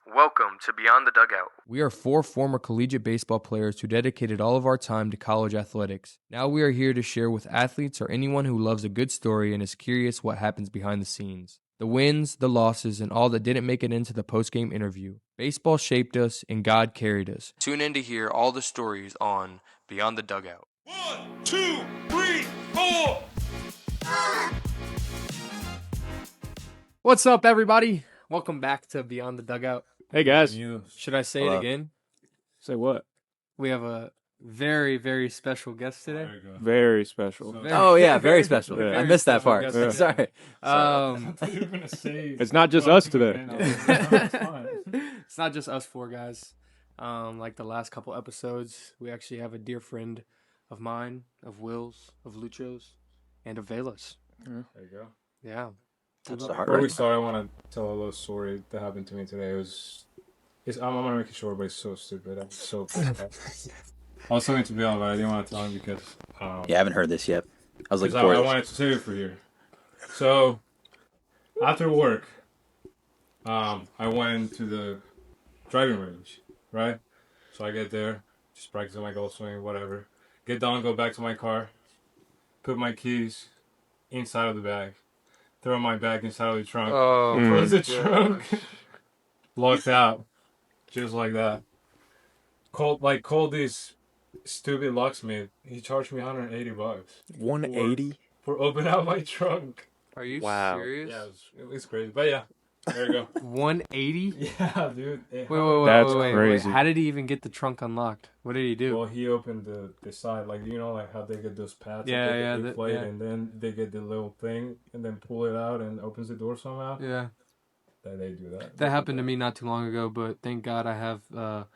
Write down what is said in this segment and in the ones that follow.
Welcome to Beyond the Dugout. We are 4 former collegiate baseball players who dedicated all of our time to college athletics. Now we are here to share with athletes or anyone who loves a good story and is curious what happens behind the scenes. The wins, the losses, and all that didn't make it into the post-game interview. Baseball shaped us and God carried us. Tune in to hear all the stories on Beyond the Dugout. 1, 2, 3, 4. What's up, everybody? Welcome back to Beyond the Dugout. Hey guys, Should I say Hello. it again? say what? We have a very, very special guest today. Very special. Oh yeah, very special. Yeah. I missed that special part. guest Sorry. You were gonna say It's not just us today. It's not just us 4 guys. Like the last couple episodes, we actually have a dear friend of mine, of Will's, of Lucho's, and of Vela's. There you go. Yeah. Touch the heart. Before we start, I want to tell a little story that happened to me today. I'm gonna make it short, but it's so stupid. I'm so pissed. I was talking to Bill, but I didn't want to tell him because Yeah, I haven't heard this yet. I was looking I forward. wanted to save it for here. So after work, I went to the driving range, right? So I get there, just practice my golf swing, whatever. Get done, go back to my car, put my keys inside of the bag, throw my bag inside of the trunk, close the trunk, locked out, just like that. Called this stupid locksmith. He charged me $180 $180? for opening out my trunk. Are you Wow. serious? Yeah, it's crazy, but yeah, there you go. 180? Yeah, dude. Wait. That's crazy. How did he even get the trunk unlocked? What did he do? Well, he opened the side, like like how they get those pads. Yeah, that yeah, they the- plate, yeah. and then they get the little thing, and then pull it out and opens the door somehow. Yeah. That they do that. That happened to me not too long ago, but thank God I have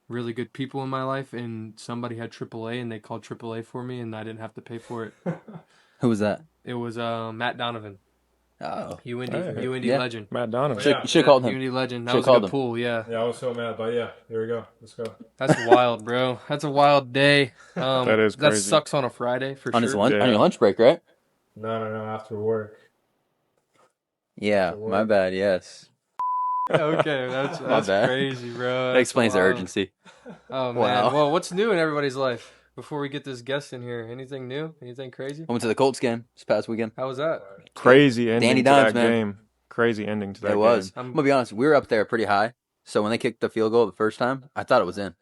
really good people in my life, and somebody had AAA, and they called AAA for me, and I didn't have to pay for it. Who was that? It was Matt Donovan, Oh, UND, Hey. UND Yeah. legend. Matt Donovan. Yeah. you should have called him. UND legend. That Should've was a called good him. pool, yeah. Yeah, I was so mad, but yeah, here we go. Let's go. That's wild, bro. That's a wild day. That is That crazy. sucks on a Friday for On sure. his lunch, Yeah. on your lunch break, right? No, after work. Yeah, my bad. Yes, Okay, that's bad. crazy, bro. that explains the wild. urgency. Oh man. Wow. Well, what's new in everybody's life? Before we get this guest in here, anything new? Anything crazy? I went to the Colts game this past weekend. How was that? Crazy ending Danny to Dimes, that man. game. Crazy ending to that It game. was. I'm- I'm gonna be honest. We were up there pretty high, so when they kicked the field goal the first time, I thought it was in.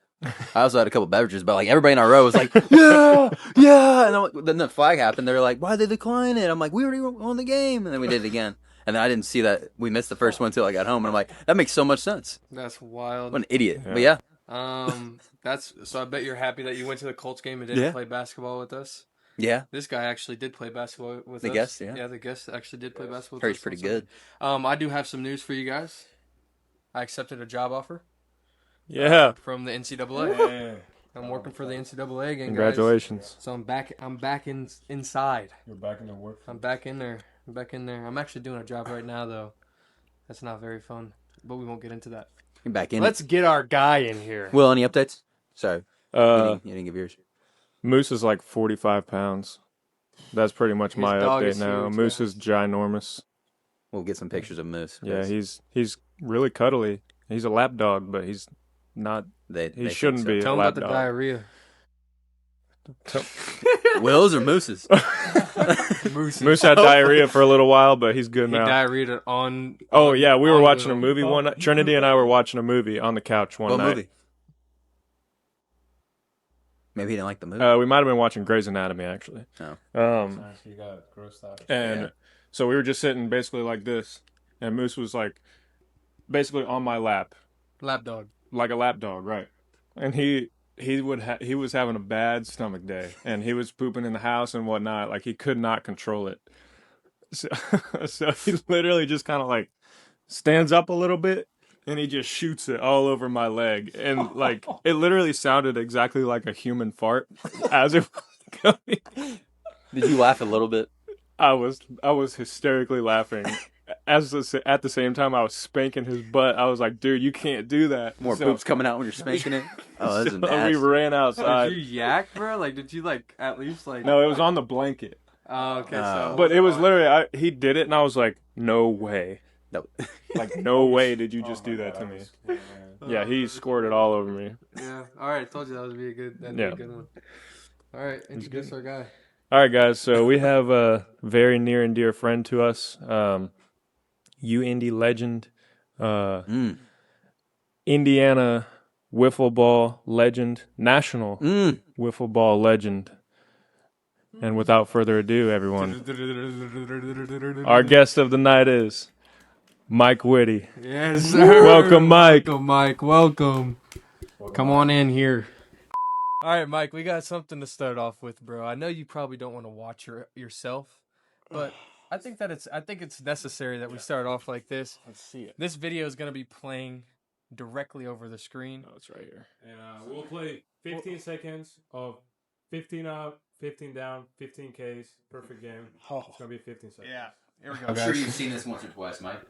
I also had a couple beverages, but like everybody in our row was like, "Yeah, yeah!" And then the flag happened. They were like, "Why did they decline it?" I'm like, "We already won the game," and then we did it again. And then I didn't see that we missed the first one until I got home, and I'm like, "That makes so much sense." That's wild. What an idiot! Yeah. But yeah, That's so. I bet you're happy that you went to the Colts game and didn't Yeah. play basketball with us. yeah. This guy actually did play basketball with The us. guest, yeah. Yeah, the guest actually did play basketball with Heard us. he's pretty on good. Sunday. I do have some news for you guys. I accepted a job offer Yeah. from the NCAA. Yeah. I'm working for the NCAA again, guys. Congratulations. So I'm back inside. You're back in the work. I'm back in there. I'm actually doing a job right now though. That's not very fun, but we won't get into that. You're back in. Let's get our guy in here. Will, any updates? Sorry, you didn't give yours. Moose is like 45 pounds. That's pretty much His my dog update is now. huge, Moose yeah. is ginormous. We'll get some pictures of Moose. Yeah, he's really cuddly. He's a lap dog, but he's not. They He shouldn't be Tell a him lap about the dog. diarrhea. Will's or Moose's? Moose had diarrhea for a little while, but he's good He now. diarrheaed on. Oh yeah, we were on watching Will. a movie one night. Trinity and I were watching a movie on the couch one What night. movie? Maybe he didn't like the movie. We might have been watching Grey's Anatomy actually. Oh. Nice, you got grossed out. And Yeah. so we were just sitting basically like this, and Moose was like basically on my lap, Lap dog. like a lap dog, right? And he was having a bad stomach day, and he was pooping in the house and whatnot. Like he could not control it. So, so he literally just kind of like stands up a little bit, and he just shoots it all over my leg, and like it literally sounded exactly like a human fart as it was coming. Did you laugh a little bit? I was hysterically laughing. At the same time, I was spanking his butt. I was like, "Dude, you can't do that." More poops coming out when you're spanking it? Oh, this is So nasty. we ran Did outside. you yak, bro? Like, did you like at least like? No, it was on the blanket. Oh, okay. So, But it was literally he did it, and I was like, "No way." No. Like, no way did you just do that to me. Yeah, he scored it all over me. Yeah. All right. I told you that would be a good. That'd Yeah. be a good one. All right. Introduce our guy. All right, guys. So we have a very near and dear friend to us, Indy legend, Indiana wiffle ball legend, national wiffle ball legend. And without further ado, everyone, our guest of the night is Myc Witty. Yes, sir. Welcome, Myc. Welcome, Myc. Welcome. Come on in here. All right, Myc, we got something to start off with, bro. I know you probably don't want to watch yourself, but I think it's necessary that we start off like this. Let's see it. This video is going to be playing directly over the screen. Oh, it's right here. And we'll play 15 seconds of 15 up, 15 down, 15 Ks. Perfect game. It's gonna be 15 seconds. Yeah. Here we go, I'm guys. sure you've seen this once or twice, Mike.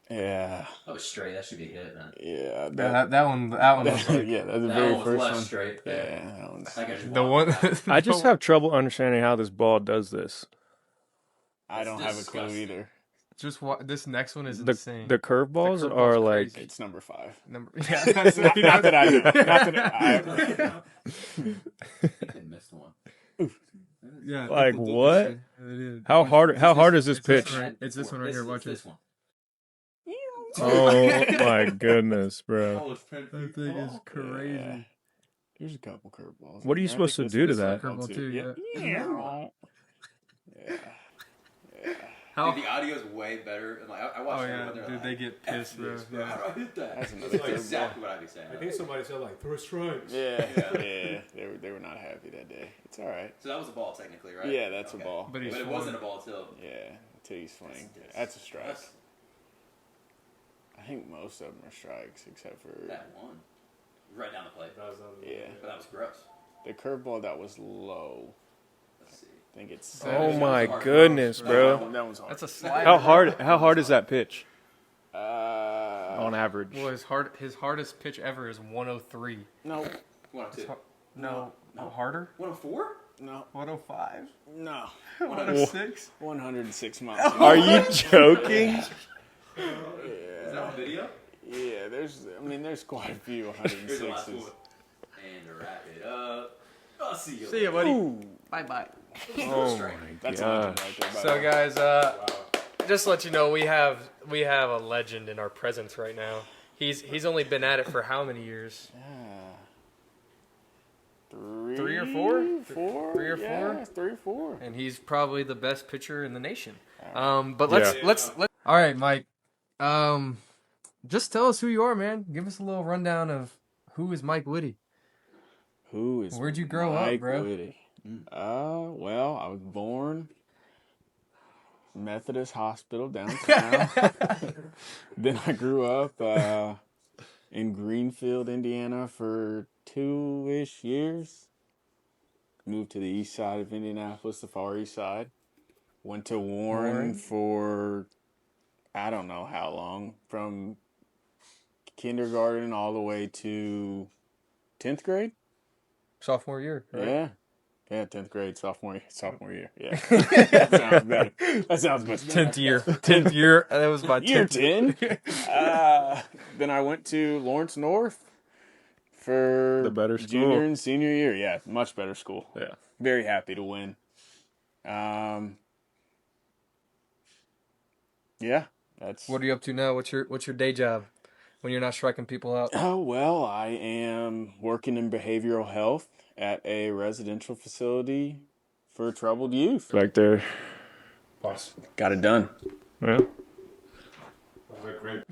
Yeah. That was straight. That should be a hit, man. Yeah. That one was like, Yeah, that's the That very one was first left one. straight. Yeah, that one's... That guy just the walked one. back. I just have trouble understanding how this ball does this. I don't have a clue disgusting. either. This next one is The insane. the curveballs The curveball's are like crazy. It's number 5. Number. Not that I know. Not that He missed one. Yeah. Like what? It is. How hard is this pitch? It's this one right here. Watch this this. one. Oh my goodness, bro! That thing is crazy. Yeah. There's a couple curveballs. What are you supposed to do to that? Curveball too, yeah. Yeah. How? Dude, the audio is way better. And like, I watched Oh it yeah, when they're dude, like, they get pissed, bro. How do I hit that? That's another That's curveball. exactly what I'd be saying. I think somebody said like 3 strikes. Yeah. They were not happy that day. It's all right. So that was a ball technically, right? Yeah, that's Okay. a ball. But But he's it swung. wasn't a ball till. Yeah, until you swing. That's a strike. I think most of them are strikes, except for That one. Right down the plate. yeah, But that was gross. the curveball that was low. Let's see. I think it's. Oh my goodness, bro! That one's hard. That's a slide. How hard is that pitch on average? Well, his hardest pitch ever is 103. No, 102. No, harder. 104? no, 105. no. 106. 106 miles. Are you joking? Is that on video? Yeah, there's quite a few Here's the last 106s. one. And to wrap it up. I'll see you. See ya, buddy. Bye bye. Oh my That's a god! legend right there. by the So way. guys, just to let you know, we have a legend in our presence right now. He's only been at it for how many years? Three or four? Four? Three or Yeah, four? 3 or 4. And he's probably the best pitcher in the nation. But let's. All right, Mike. Just tell us who you are, man. Give us a little rundown of who is Myc Witty. Who is Where'd you grow up, Myc bro? Witty? Well, I was born Methodist Hospital downtown. Then I grew up in Greenfield, Indiana for 2-ish years. Moved to the east side of Indianapolis, the far east side. Went to Warren for I don't know how long, from kindergarten all the way to 10th grade. Sophomore year. Right? Yeah, 10th grade, sophomore year. Yeah, that sounds better. That sounds much better. 10th year. 10th year. That was my Year 10th 10. Then I went to Lawrence North for The better junior school. and senior year. Yeah, much better school. Yeah. Very happy to win. Yeah, that's. What are you up to now? What's your day job when you're not striking people out? Oh, well, I am working in behavioral health at a residential facility for troubled youth. Back there. Boss. Got it done. Yeah. Great.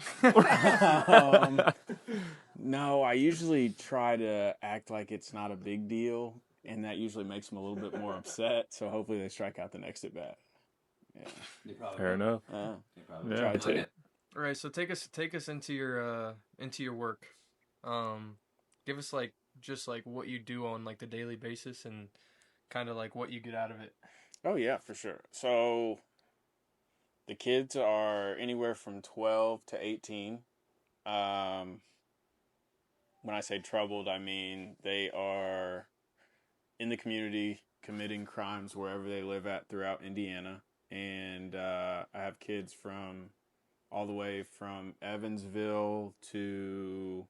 No, I usually try to act like it's not a big deal, and that usually makes them a little bit more upset. So hopefully they strike out the next at bat. Yeah. Fair enough. Yeah. Try to. All right, so take us into your work. Give us just what you do on the daily basis and kind of what you get out of it. Oh yeah, for sure. So the kids are anywhere from 12 to 18. When I say troubled, I mean they are in the community committing crimes wherever they live at throughout Indiana. And I have kids from all the way from Evansville to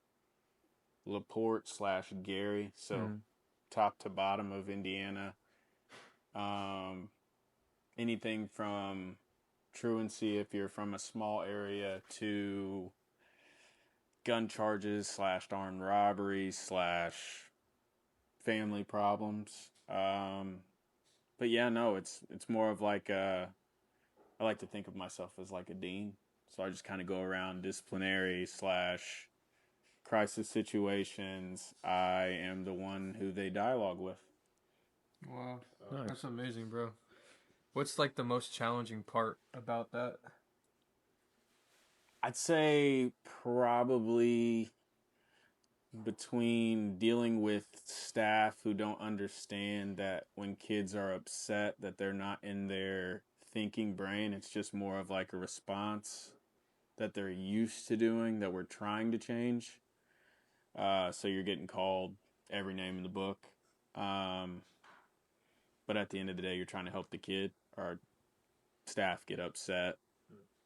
LaPorte/Gary, so top to bottom of Indiana. Anything from truancy, if you're from a small area, to gun charges / armed robberies / family problems. But yeah, no, it's more of like I like to think of myself as like a dean, so I just kind of go around disciplinary / crisis situations. I am the one who they dialogue with. Wow, Nice. that's amazing, bro. What's like the most challenging part about that? I'd say probably between dealing with staff who don't understand that when kids are upset that they're not in their thinking brain, it's just more of like a response that they're used to doing that we're trying to change. So you're getting called every name in the book. But at the end of the day, you're trying to help the kid. Our staff get upset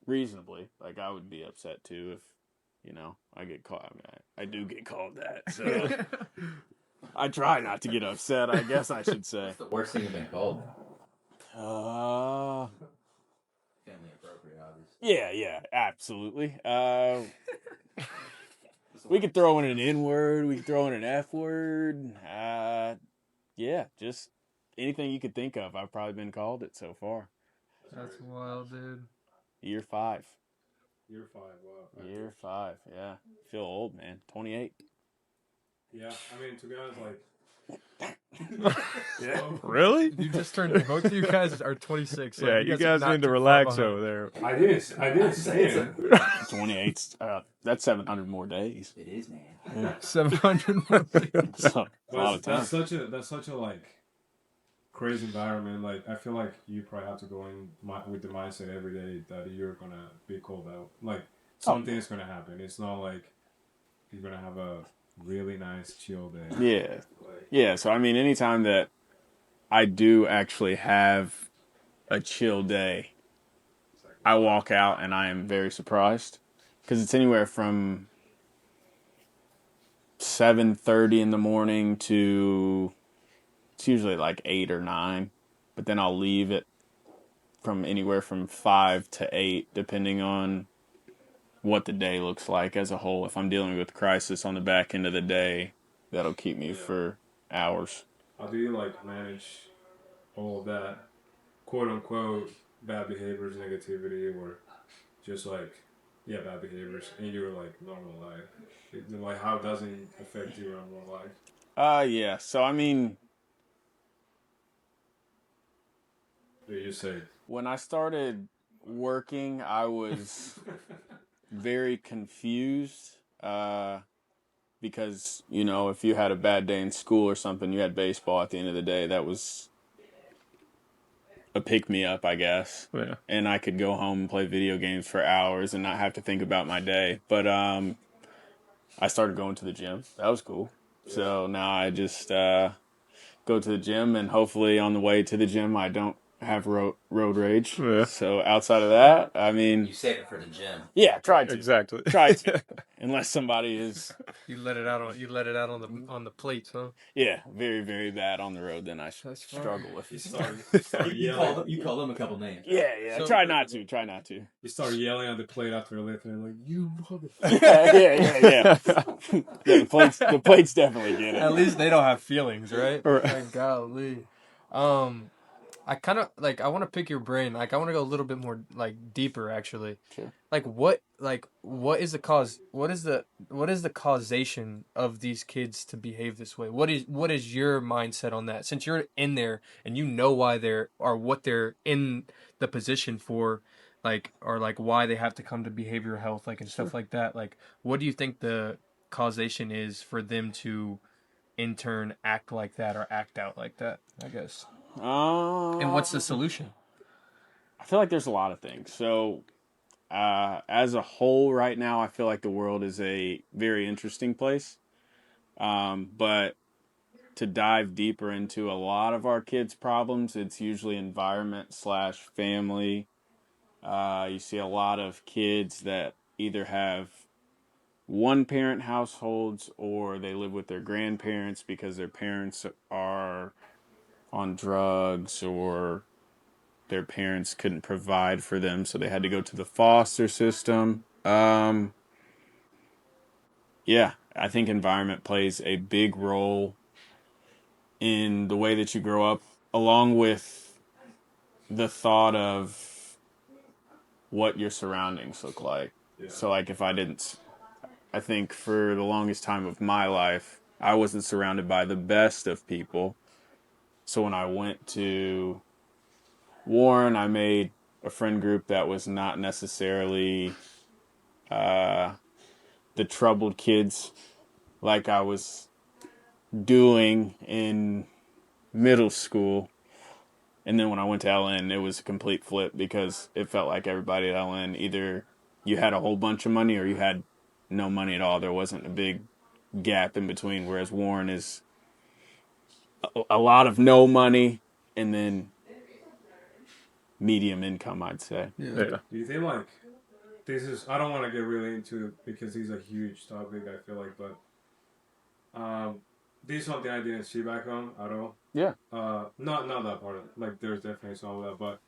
reasonably. Like, I would be upset too if, I get called. I mean, I do get called that. So I try not to get upset, I guess I should say. What's the worst thing you've been called? Uh, Family appropriate, obviously. yeah, absolutely. We could throw in an N word. We could throw in an F word. Yeah, just anything you could think of. I've probably been called it so far. That's wild, dude. Year 5. Year 5, wow. Year 5, yeah. Feel old, man. 28. Yeah, I mean, to be honest, like, Really? You just turned. Both of you guys are 26. So Yeah, you guys are not need to too far relax behind. over there. I didn't say it. 28. That's 700 more days. It is, man. 700. So, a lot of time. That's such a like crazy environment. Like, I feel like you probably have to go in with the mindset every day that you're gonna be called out. Like, something is gonna happen. It's not like you're gonna have a really nice chill day. Yeah. Like, Yeah, so I mean, anytime that I do actually have a chill day, I walk out and I am very surprised. Because it's anywhere from 7:30 in the morning to, it's usually like 8 or 9. But then I'll leave it from anywhere from 5 to 8, depending on what the day looks like as a whole. If I'm dealing with crisis on the back end of the day, that'll keep me for hours. how do you like manage all of that quote unquote bad behaviors, negativity, or just like bad behaviors in your like normal life? Like, how does it affect your normal life? Yeah. So I mean, You say when I started working, I was very confused because, if you had a bad day in school or something, you had baseball at the end of the day. That was a pick-me-up, I guess. Yeah. And I could go home and play video games for hours and not have to think about my day. But I started going to the gym. That was cool. Yeah. So now I just go to the gym, and hopefully on the way to the gym I don't have road rage. Yeah. So outside of that, I mean, You save it for the gym. yeah, try to. Exactly. Try to. Unless somebody is, You let it out on the plates, huh? yeah, very, very bad on the road, then I struggle with it. start yelling. You call them a couple names. Yeah. So- Try not to. You start yelling at the plate after a lift, and like, you motherfucker. Yeah. Yeah, the plates definitely get it. At least they don't have feelings, right? Right. Like, golly. I kind of like. I want to pick your brain. Like, I want to go a little bit more like deeper, actually. Sure. Like, what is the cause? What is the causation of these kids to behave this way? What is your mindset on that? Since you're in there and you know why they're or what they're in the position for, like, or like why they have to come to behavioral health, like, and stuff like that. Like, what do you think the causation is for them to in turn act like that or act out like that, I guess? And what's the solution? I feel like there's a lot of things. So, as a whole, right now, I feel like the world is a very interesting place. But to dive deeper into a lot of our kids' problems, it's usually environment / family, You see a lot of kids that either have one parent households or they live with their grandparents because their parents are on drugs or their parents couldn't provide for them, so they had to go to the foster system. Yeah, I think environment plays a big role in the way that you grow up, along with the thought of what your surroundings look like. Yeah. So, like, I think for the longest time of my life, I wasn't surrounded by the best of people. So when I went to Warren, I made a friend group that was not necessarily the troubled kids like I was doing in middle school. And then when I went to LN, it was a complete flip because it felt like everybody at LN, either you had a whole bunch of money or you had no money at all. There wasn't a big gap in between, whereas Warren is a lot of no money and then medium income, I'd say. Yeah. Do you think like this is? I don't want to get really into it because this is a huge topic. I feel like, but this is something I didn't see back home at all. Yeah. Not that part of it. Like there's definitely some of that, but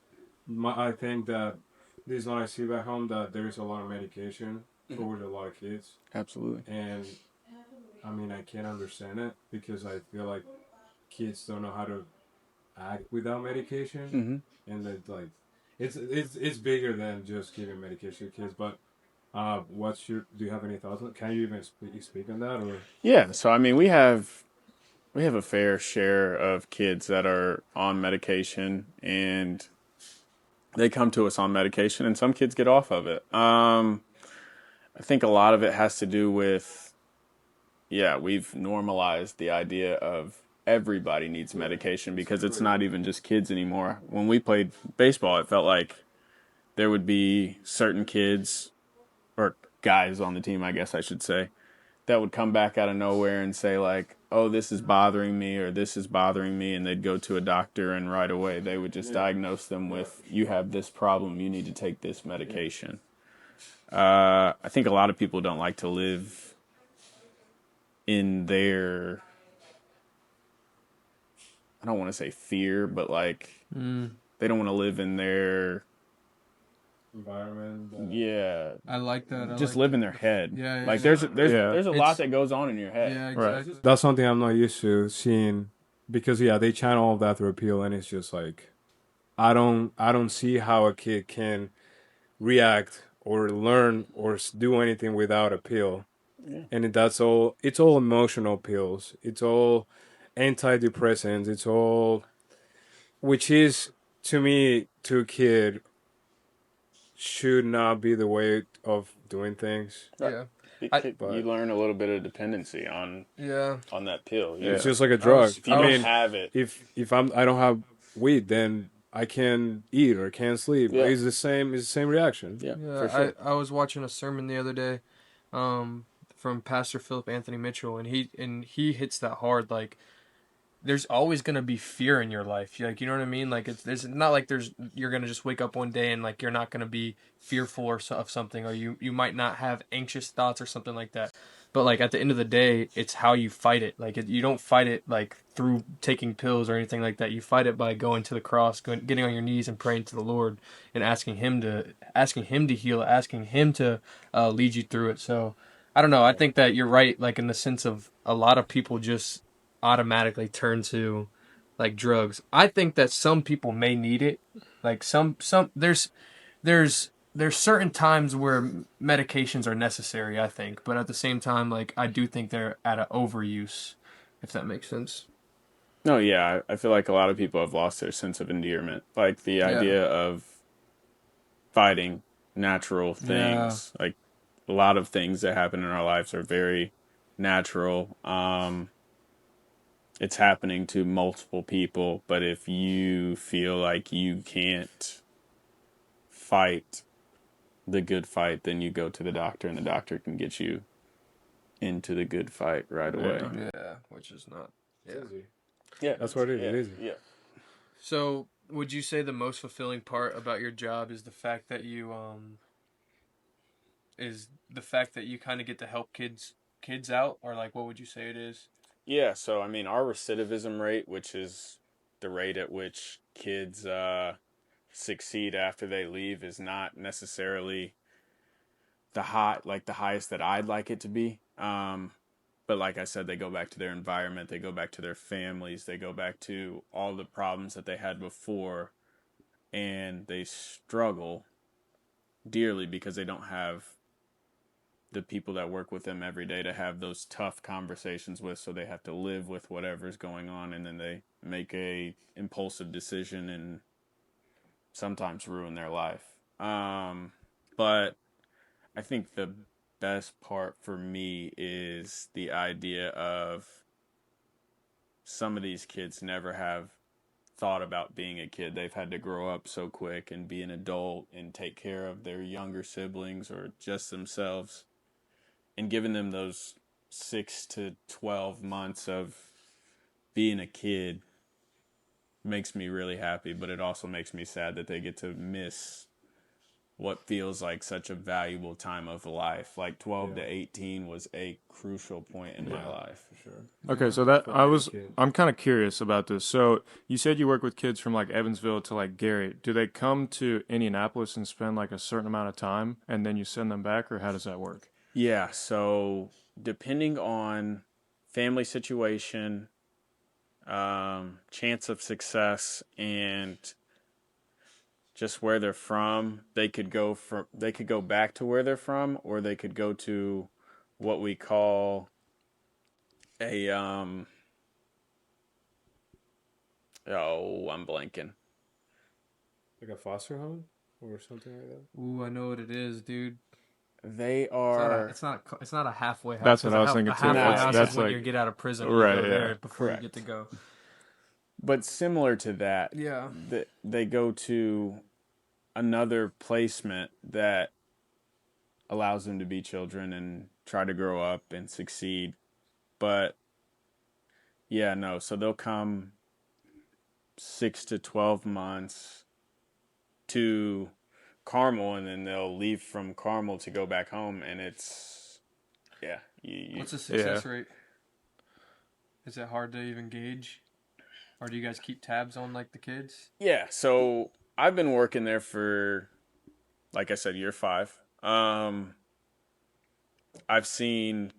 I think that this is what I see back home, that there's a lot of medication towards a lot of kids. Absolutely. And I mean, I can't understand it because I feel like kids don't know how to act without medication, and that like it's bigger than just giving medication to kids. But do you have any thoughts on it? Can you even speak on that? Or Yeah. So I mean, we have a fair share of kids that are on medication, and they come to us on medication, and some kids get off of it. I think a lot of it has to do with, we've normalized the idea of everybody needs medication because it's not even just kids anymore. When we played baseball, it felt like there would be certain kids, or guys on the team, I guess I should say, that would come back out of nowhere and say like, oh, this is bothering me or this is bothering me. And they'd go to a doctor and right away they would just diagnose them with, you have this problem, you need to take this medication. I think a lot of people don't like to live in their, I don't want to say fear, but like they don't want to live in their environment. Yeah. I like that. Just live in their head. Yeah. Like there's a lot that goes on in your head. Yeah, exactly. Right. That's something I'm not used to seeing because they channel all of that through appeal, and it's just like I don't see how a kid can react or learn or do anything without a pill. Yeah. And it's all emotional pills. It's all antidepressants. It's all, which is to me, to a kid, should not be the way of doing things. Yeah. You learn a little bit of dependency on that pill. It's just like a drug. If you don't have it. If I don't have weed, then I can't eat or can't sleep. Yeah. It's the same reaction. Yeah, for sure. I was watching a sermon the other day from Pastor Philip Anthony Mitchell, and he hits that hard. Like, there's always gonna be fear in your life. Like, you know what I mean? Like, it's not like you're gonna just wake up one day and like you're not gonna be fearful of something, or you might not have anxious thoughts or something like that. But like at the end of the day, it's how you fight it. Like you don't fight it like through taking pills or anything like that. You fight it by going to the cross, getting on your knees and praying to the Lord and asking Him to heal, asking Him to lead you through it. So I don't know. I think that you're right. Like in the sense of a lot of people just automatically turn to like drugs. I think that some people may need it. Like there's certain times where medications are necessary, I think, but at the same time, like I do think they're at an overuse, if that makes sense. No, yeah, I feel like a lot of people have lost their sense of endearment, like the idea of fighting natural things. Yeah. Like a lot of things that happen in our lives are very natural. It's happening to multiple people, but if you feel like you can't fight the good fight, then you go to the doctor, and the doctor can get you into the good fight right away. Yeah, which is not. Yeah, yeah, that's what it is. Yeah. So would you say the most fulfilling part about your job is the fact that you kind of get to help kids out, or like what would you say it is? Yeah, so I mean, our recidivism rate, which is the rate at which kids succeed after they leave, is not necessarily the highest that I'd like it to be. But like I said, they go back to their environment, they go back to their families, they go back to all the problems that they had before, and they struggle dearly because they don't have the people that work with them every day to have those tough conversations with, so they have to live with whatever's going on, and then they make a impulsive decision and sometimes ruin their life. But I think the best part for me is the idea of some of these kids never have thought about being a kid. They've had to grow up so quick and be an adult and take care of their younger siblings or just themselves. And giving them those 6 to 12 months of being a kid makes me really happy, but it also makes me sad that they get to miss what feels like such a valuable time of life. Like 12 to 18 was a crucial point in my life. For sure. Okay, so I'm kind of curious about this. So you said you work with kids from like Evansville to like Gary. Do they come to Indianapolis and spend like a certain amount of time and then you send them back, or how does that work? Yeah, so depending on family situation, chance of success, and just where they're from, they could go back to where they're from, or they could go to what we call a I'm blanking. Like a foster home or something like that. Ooh, I know what it is, dude. They are. It's not a halfway house. That's what I was thinking a too. halfway That's- house that's is when like- you get out of prison, Right, You go there yeah. before Correct. you get to go. But similar to that, Yeah. they go to another placement that allows them to be children and try to grow up and succeed. But yeah, no, so they'll come 6 to 12 months to Carmel, and then they'll leave from Carmel to go back home, and it's What's the success rate? Is it hard to even gauge? Or do you guys keep tabs on like the kids? Yeah, so I've been working there for, like I said, year 5. I've seen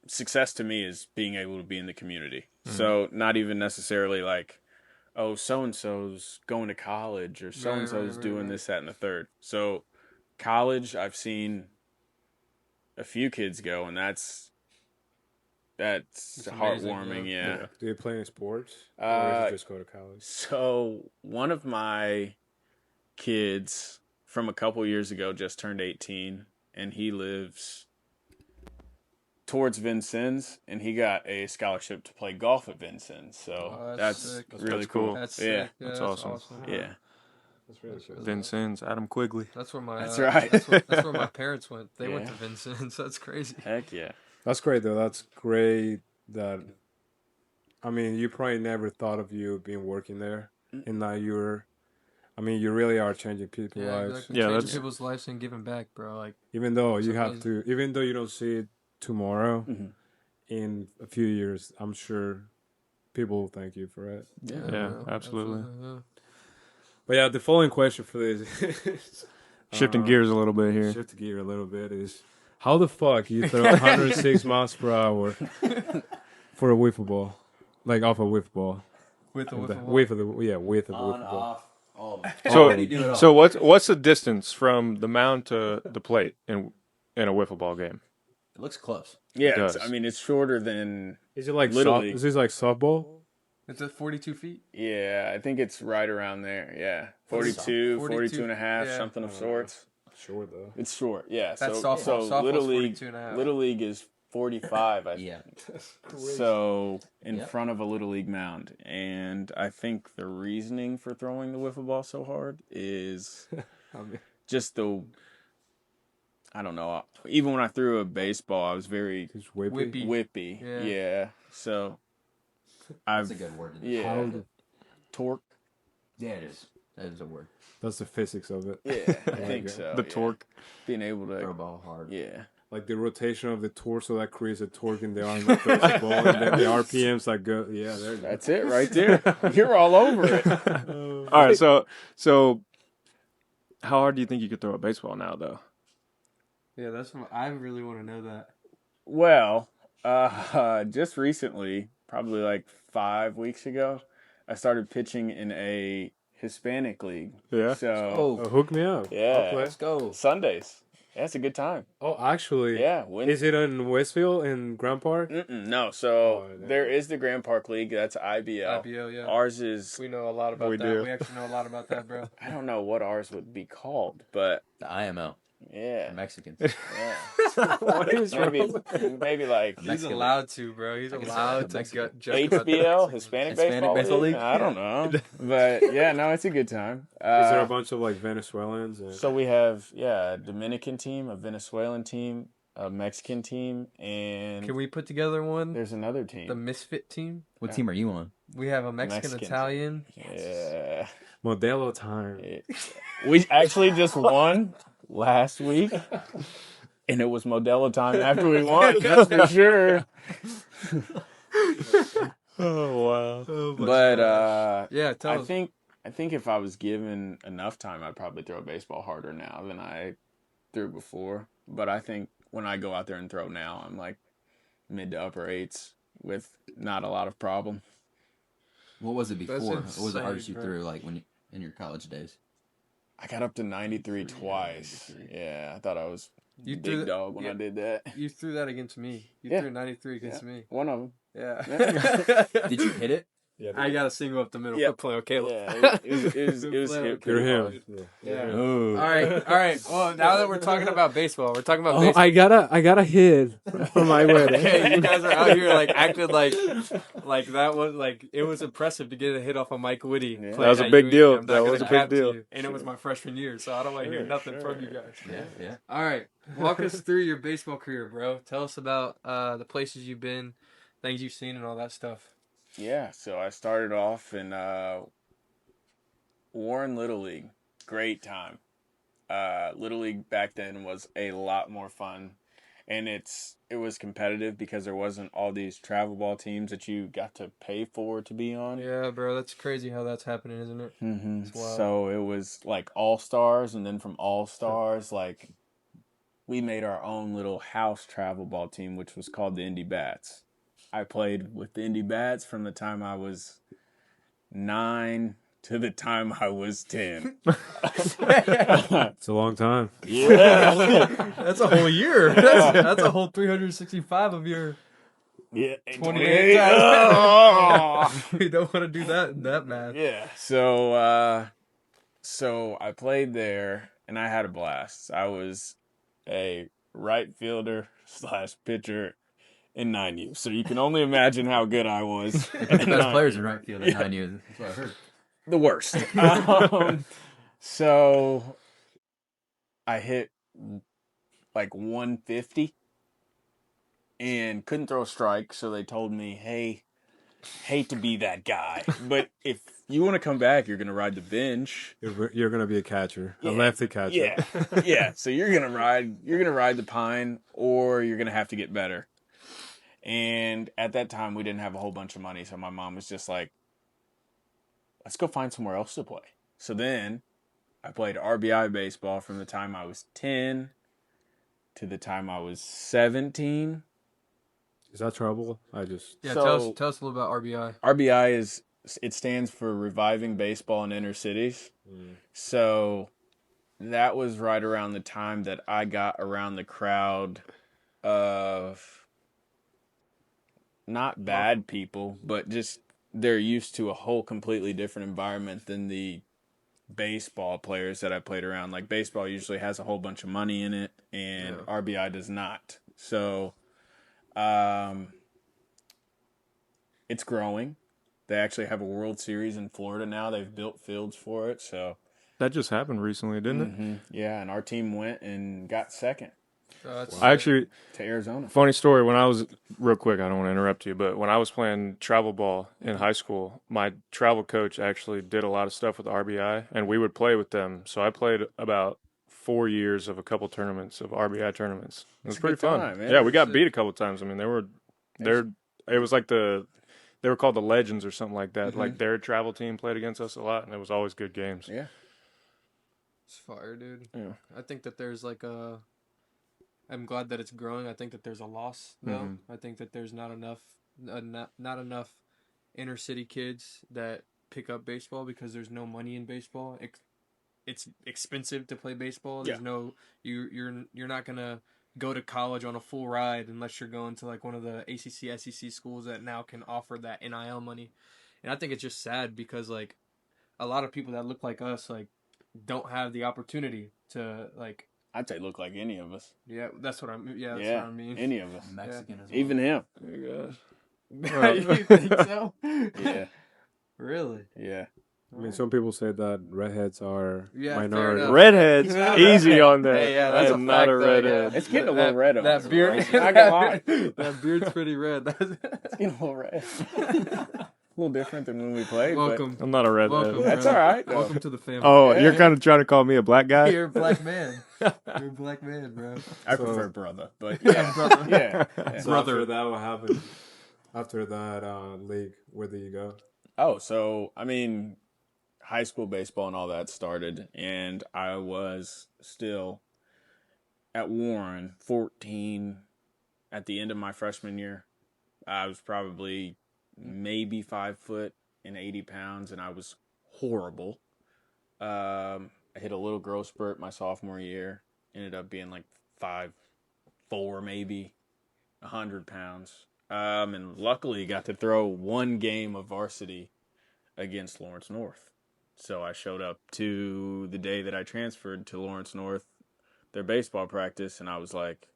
success to me is being able to be in the community. Mm-hmm. So not even necessarily like, oh, so-and-so's going to college or so-and-so's doing this, that, and the third. So college, I've seen a few kids go, and that's heartwarming, yeah. Do you play any sports? Or does it just go to college? So one of my kids from a couple years ago just turned 18, and he lives towards Vincennes, and he got a scholarship to play golf at Vincennes. So that's sick. really That's cool. cool. That's Yeah, sick. that's awesome. yeah. That's really cool. Vincennes, Adam Quigley. That's where my That's right. That's where my parents went. They went Yeah. to Vincent's. That's crazy. Heck yeah. That's great, though. That's great that, I mean, you probably never thought of you being working there, and now you really are changing people's lives. Exactly. Yeah, Changing that's- people's lives and giving back, bro. Like, Even though you have amazing. to, even though you don't see it tomorrow, Mhm. in a few years, I'm sure people will thank you for it. Yeah, bro. absolutely. Yeah. But yeah, the following question for this is, Shifting gears a little bit here. shift gear a little bit, is how the fuck you throw 106 miles per hour for a wiffle ball, like off a wiffle ball, With the with wiffle ball. with a wiffle ball. all of So, so what's the distance from the mound to the plate in a wiffle ball game? It looks close. Yeah, does. it's shorter than, Is it like Little League. is this like softball? It's at 42 feet. yeah, I think it's right around there. Yeah, 42, 42 and a half, yeah. something of sorts. Sure though. It's short, yeah. That's so softball. so Softball's Little League, 42 and a half. Little League is 45, I Yeah. So in Yep. front of a Little League mound. And I think the reasoning for throwing the wiffle ball so hard is just I don't know. Even when I threw a baseball, I was very Just whippy. Whippy. whippy. Yeah. Yeah. So That's I've a good word. yeah. torque. Yeah, it is. That is a word. That's the physics of it. Yeah, I think so. The yeah. torque. Being able Throw a to, ball hard. yeah. Like the rotation of the torso that creates a torque in the arm that throws the ball, and then the RPMs that go. Yeah, there you go. That's it right there. You're all over it. All right, so how hard do you think you could throw a baseball now, though? Yeah, that's what I really want to know that. Well, just recently, probably like 5 weeks ago, I started pitching in a Hispanic league. Yeah. So, Oh, hook me up. yeah. I'll play. Let's go. Sundays. Yeah, it's a good time. Oh, actually, Yeah. is it in Westfield in Grand Park? No, so Oh, yeah. there is the Grand Park League. That's IBL. IBO, yeah. Ours is, We know a lot about We that. do. We actually know a lot about that, bro. I don't know what ours would be called, but The IML. yeah. The Mexicans. Yeah. What is wrong? Maybe like He's Mexican allowed to, bro. He's allowed to Mexican. gut joke about the HBL, Mexicans. Hispanic Hispanic Baseball League? I don't know. But yeah, no, it's a good time. Is there a bunch of like Venezuelans? And... So we have, a Dominican team, a Venezuelan team, a Mexican team, and Can we put together one? there's another team. The Misfit team? What team are you on? We have a Mexican, Mexican. Italian. Yeah. Modelo time. We actually just won last week, and it was Modelo time after we won, that's for sure. Oh, wow. But Yeah, tell I us. think if I was given enough time, I'd probably throw a baseball harder now than I threw before. But I think when I go out there and throw now, I'm like mid to upper eights with not a lot of problem. What was it before? What was the insane, hardest you bro. threw, like when you, in your college days? I got up to 93 twice. 93. Yeah, I thought I was You big threw that- dog when I did that. You threw that against me. You Yeah. threw 93 against me. One of them. Yeah. Did you hit it? Yeah, I got a single up the middle. Yeah. Quit playing with Caleb. Yeah, it was hit you're pretty him. hard. Yeah. Oh. All right. Well, now that we're talking about baseball, we're talking about Oh, baseball. I got a hit from my wedding. Okay, you guys are out here like acting like that was like it was impressive to get a hit off of Myc Witty. Yeah. playing That was a at big UNC. deal. I'm not That gonna was a big cap to deal. you. And it was my freshman year, so I don't want to hear nothing from you guys. Yeah. All right, walk us through your baseball career, bro. Tell us about the places you've been, things you've seen, and all that stuff. Yeah, so I started off in Warren Little League. Great time. Little League back then was a lot more fun, and it was competitive because there wasn't all these travel ball teams that you got to pay for to be on. Yeah, bro, that's crazy how that's happening, isn't it? Mm-hmm. It's wild. So it was like all stars, and then from all stars, like we made our own little house travel ball team, which was called the Indy Bats. I played with the Indy Bats from the time I was 9 to the time I was 10. It's a long time. Yeah. That's a whole year. That's a whole 365 of your Yeah. 28 times. We don't want to do that math. Yeah. So I played there and I had a blast. I was a right fielder / pitcher in 9U. So you can only imagine how good I was. The best players in right field at 9U. That's what I heard. The worst. So I hit like 150 and couldn't throw a strike. So they told me, hey, hate to be that guy, but if you want to come back, you're going to ride the bench. You're gonna be a catcher, Yeah. a lefty catcher. Yeah. Yeah. So you're going to ride the pine, or you're going to have to get better. And at that time we didn't have a whole bunch of money. So my mom was just like, let's go find somewhere else to play. So then I played RBI baseball from the time I was 10 to the time I was 17. Is that trouble? Yeah, So- tell us a little about RBI. RBI it stands for Reviving Baseball in Inner Cities. So that was right around the time that I got around the crowd of not bad people, but just they're used to a whole completely different environment than the baseball players that I played around. Like baseball usually has a whole bunch of money in it, and RBI does not. So it's growing. They actually have a World Series in Florida now. They've built fields for it. So That just happened recently, didn't it? yeah, and our team went and got second. I actually, To Arizona. funny story, when I was, real quick, I don't want to interrupt you, but when I was playing travel ball in high school, my travel coach actually did a lot of stuff with RBI, and we would play with them. So I played about 4 years of a couple tournaments of RBI tournaments. It was It's a pretty good fun. time, man. Yeah, we got beat a couple times. I mean, it was like they were called the Legends or something like that. Like their travel team played against us a lot, and it was always good games. Yeah. It's fire, dude. Yeah. I think that there's like a. I'm glad that it's growing. I think that there's a loss though. I think that there's not enough, not enough inner city kids that pick up baseball because there's no money in baseball. It's expensive to play baseball. There's no you're not gonna go to college on a full ride unless you're going to like one of the ACC, SEC schools that now can offer that NIL money. And I think it's just sad because like a lot of people that look like us like don't have the opportunity to like. I'd say look like any of us. Yeah, that's what I mean. Yeah, that's Yeah, what I mean. any of us. Mexican as well. Even him. You think so? Yeah. Really? Yeah. I mean, some people say that redheads are Yeah, fair minority. enough. Redheads, easy on that. Hey, yeah, I that's am a not fact, a though, redhead. yeah. It's getting a little red on us, That beard. right? Not gonna lie. That beard's pretty red. It's getting a little red. A little different than when we played. Welcome. I'm not a redhead. Welcome. That's brother. all right, though. Welcome to the family. Oh, you're kind of trying to call me a black guy? You're a black man. You're a black man, bro. I prefer brother, but yeah. Brother. Yeah. So after that, what happened? After that league, where did you go? Oh, so, I mean, high school baseball and all that started, and I was still at Warren, 14, at the end of my freshman year. I was probably maybe 5 foot and 80 pounds, and I was horrible. I hit a little growth spurt my sophomore year, ended up being like 5'4", maybe 100 pounds. And luckily got to throw one game of varsity against Lawrence North. So I showed up to the day that I transferred to Lawrence North, their baseball practice, and I was like,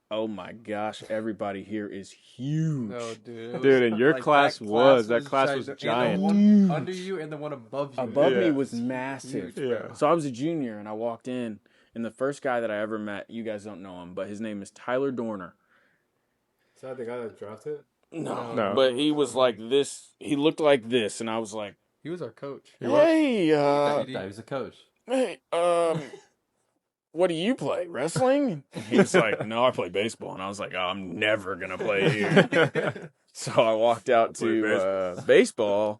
oh my gosh, everybody here is huge. No, dude. Dude, and your class was giant. giant. And the one under you and the one above you. Above me Yeah. was massive. Yeah. So I was a junior, and I walked in, and the first guy that I ever met, you guys don't know him, but his name is Tyler Dorner. Is that the guy that drafted? No. But he was like this. He looked like this, and I was like, He was our coach. hey, He was a coach. hey, what do you play? Wrestling? And he was like, no, I play baseball. And I was like, oh, I'm never going to play here. So I walked out to baseball,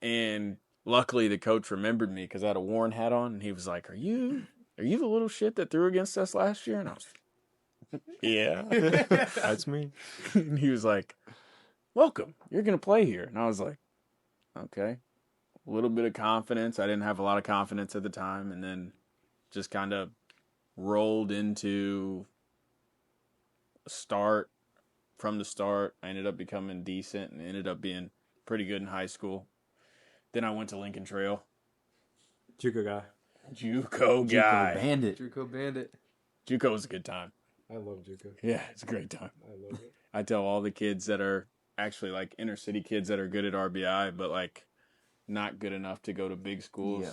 and luckily the coach remembered me because I had a Warren hat on, and he was like, are you the little shit that threw against us last year? And I was like, yeah. That's me. And he was like, welcome, you're going to play here. And I was like, okay. A little bit of confidence. I didn't have a lot of confidence at the time, and then just kind of rolled into a start. From the start, I ended up becoming decent and ended up being pretty good in high school. Then I went to Lincoln Trail. JUCO guy. JUCO guy. Bandit. Druco Bandit. JUCO was a good time. I love JUCO. Yeah, it's a great time. I love it. I tell all the kids that are actually like inner city kids that are good at RBI, but like not good enough to go to big schools. Yeah.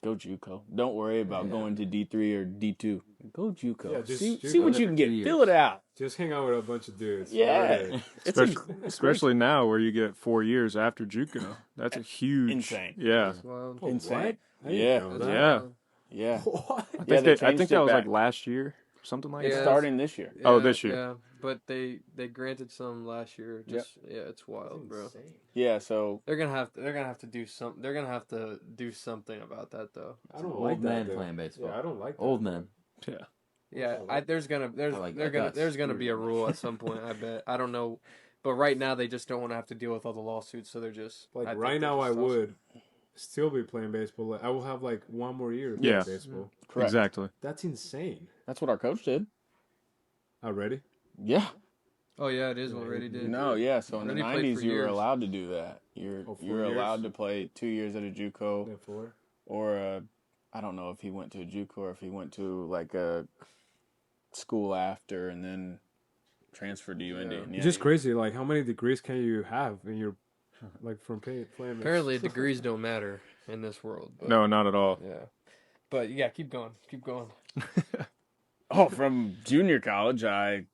Go JUCO. Don't worry about going to D3 or D2. Go JUCO. Yeah, just see JUCO. what you can get. Fill it out. Just hang out with a bunch of dudes. Yeah. It's Especially now where you get 4 years after JUCO. That's a huge... Insane. Yeah. Well, insane. I didn't Yeah. know that. Yeah. Yeah. What? I Yeah, think, they I changed think it that was back. like last year. Something like It's Yeah. that. starting this year. Oh, this year. Yeah, but they granted some last year. Just yeah, it's wild, bro. Yeah, so They're gonna have to do something. They're gonna have to do something about that though. I don't Old like that. man though. playing baseball. Yeah, I don't like that. Old men. Yeah, I there's gonna like that. there's gonna be a rule at some point. I bet. I don't know, but right now they just don't want to have to deal with all the lawsuits, so they're just I Like think right they're now, just I tough. would still be playing baseball. Like, I will have like one more year of Yeah. playing baseball. correct. Exactly. That's insane. That's what our coach did. Already? Yeah. Oh yeah, it is what Reddy did. No, yeah. So in the Reddy played for 90s, you were years. allowed to do that. You're Oh, 4 you're years? allowed to play 2 years at a JUCO Therefore, or I don't know if he went to a JUCO or if he went to like a school after and then transferred to UND. yeah. And It's just crazy. Like, how many degrees can you have in your like from playing? Apparently, degrees don't matter in this world. But, No, not at all. Yeah, but yeah, keep going, keep going. Oh, from junior college, I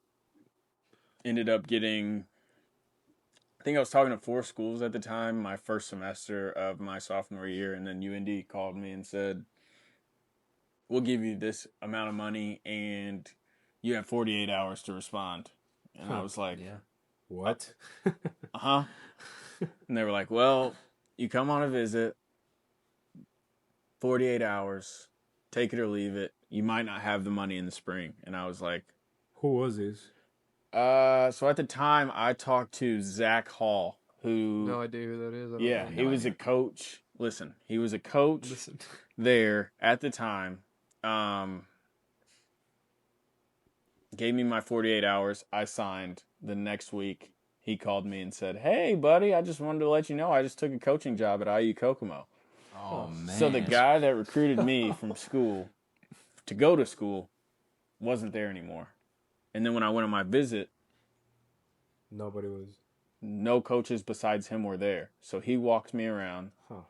ended up getting, I think I was talking to 4 schools at the time, my first semester of my sophomore year, and then UND called me and said, we'll give you this amount of money, and you have 48 hours to respond. And I was like, What? uh-huh. And they were like, well, you come on a visit, 48 hours, take it or leave it. You might not have the money in the spring. And I was like, Who was this? so at the time I talked to Zach Hall, who, No idea who that is. I don't yeah, know. he was a coach. Listen, he was a coach there at the time. Gave me my 48 hours. I signed. The next week, he called me and said, hey, buddy, I just wanted to let you know I just took a coaching job at IU Kokomo. Oh, man. So the guy that recruited me from school to go to school wasn't there anymore. And then when I went on my visit, Nobody was. no coaches besides him were there. So he walked me around. Huh.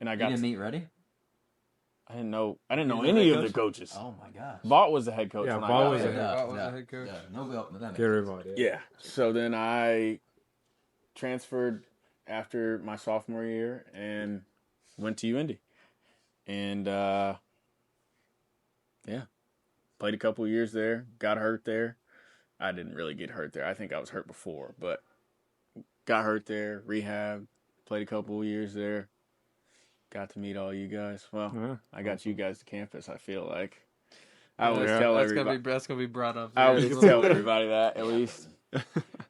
And I You got didn't meet Ready? I didn't know You any know of the the coaches. Oh, my gosh. Vaught was the head coach Yeah, when I Vaught got was there. the head- Vaught was the head coach. That makes Get rid sense. of it. Yeah. So then I transferred after my sophomore year and went to UND. And played a couple years there, got hurt there. I didn't really get hurt there. I think I was hurt before, but got hurt there, rehab, played a couple years there. Got to meet all you guys. Well, Yeah. I got you guys to campus, I feel like. I Yeah, always yeah. tell That's everybody. gonna be brought up. I there. always tell everybody that, at least.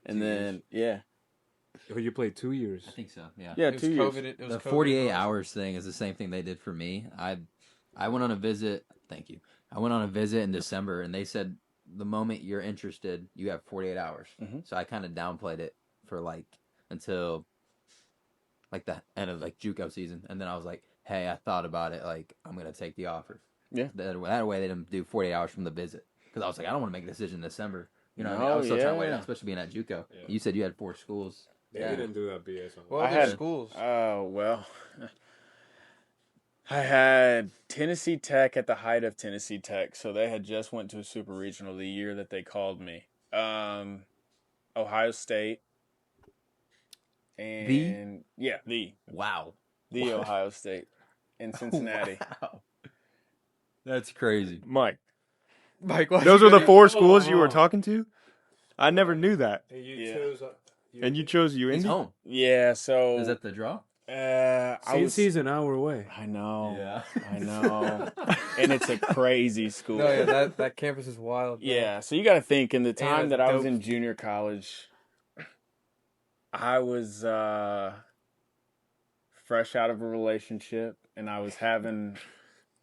And then, yeah. Oh, you played 2 years. I think so, yeah. Yeah, It was 2 years. COVID. It was The COVID 48 also. hours thing is the same thing they did for me. I went on a visit. Thank you. I went on a visit in December, and they said the moment you're interested, you have 48 hours. Mhm. So I kind of downplayed it for until the end of JUCO season, and then I was like, hey, I thought about it. I'm gonna take the offer. Yeah. That way they didn't do 48 hours from the visit, because I was like, I don't want to make a decision in December. You know what I mean? I No, was still trying to wait yeah. out, especially being at JUCO. Yeah. You said you had 4 schools. They Yeah. didn't do that BS on What I other had- schools? Oh, well. I had Tennessee Tech at the height of Tennessee Tech. So they had just went to a super regional the year that they called me. Ohio State. And the Wow. Ohio State in Cincinnati. Wow. That's crazy. Mike, Mike, why those you are the gotta- 4 schools you were talking to? I never knew that. And you Yeah. chose. And you chose It's UND? home. Yeah, so Is that the draw? I was Cincy's an hour away. I know. Yeah. I know. And it's a crazy school. No, yeah, that campus is wild. bro. Yeah, so you got to think in the time it's that I was dope. in junior college, I was fresh out of a relationship and I was having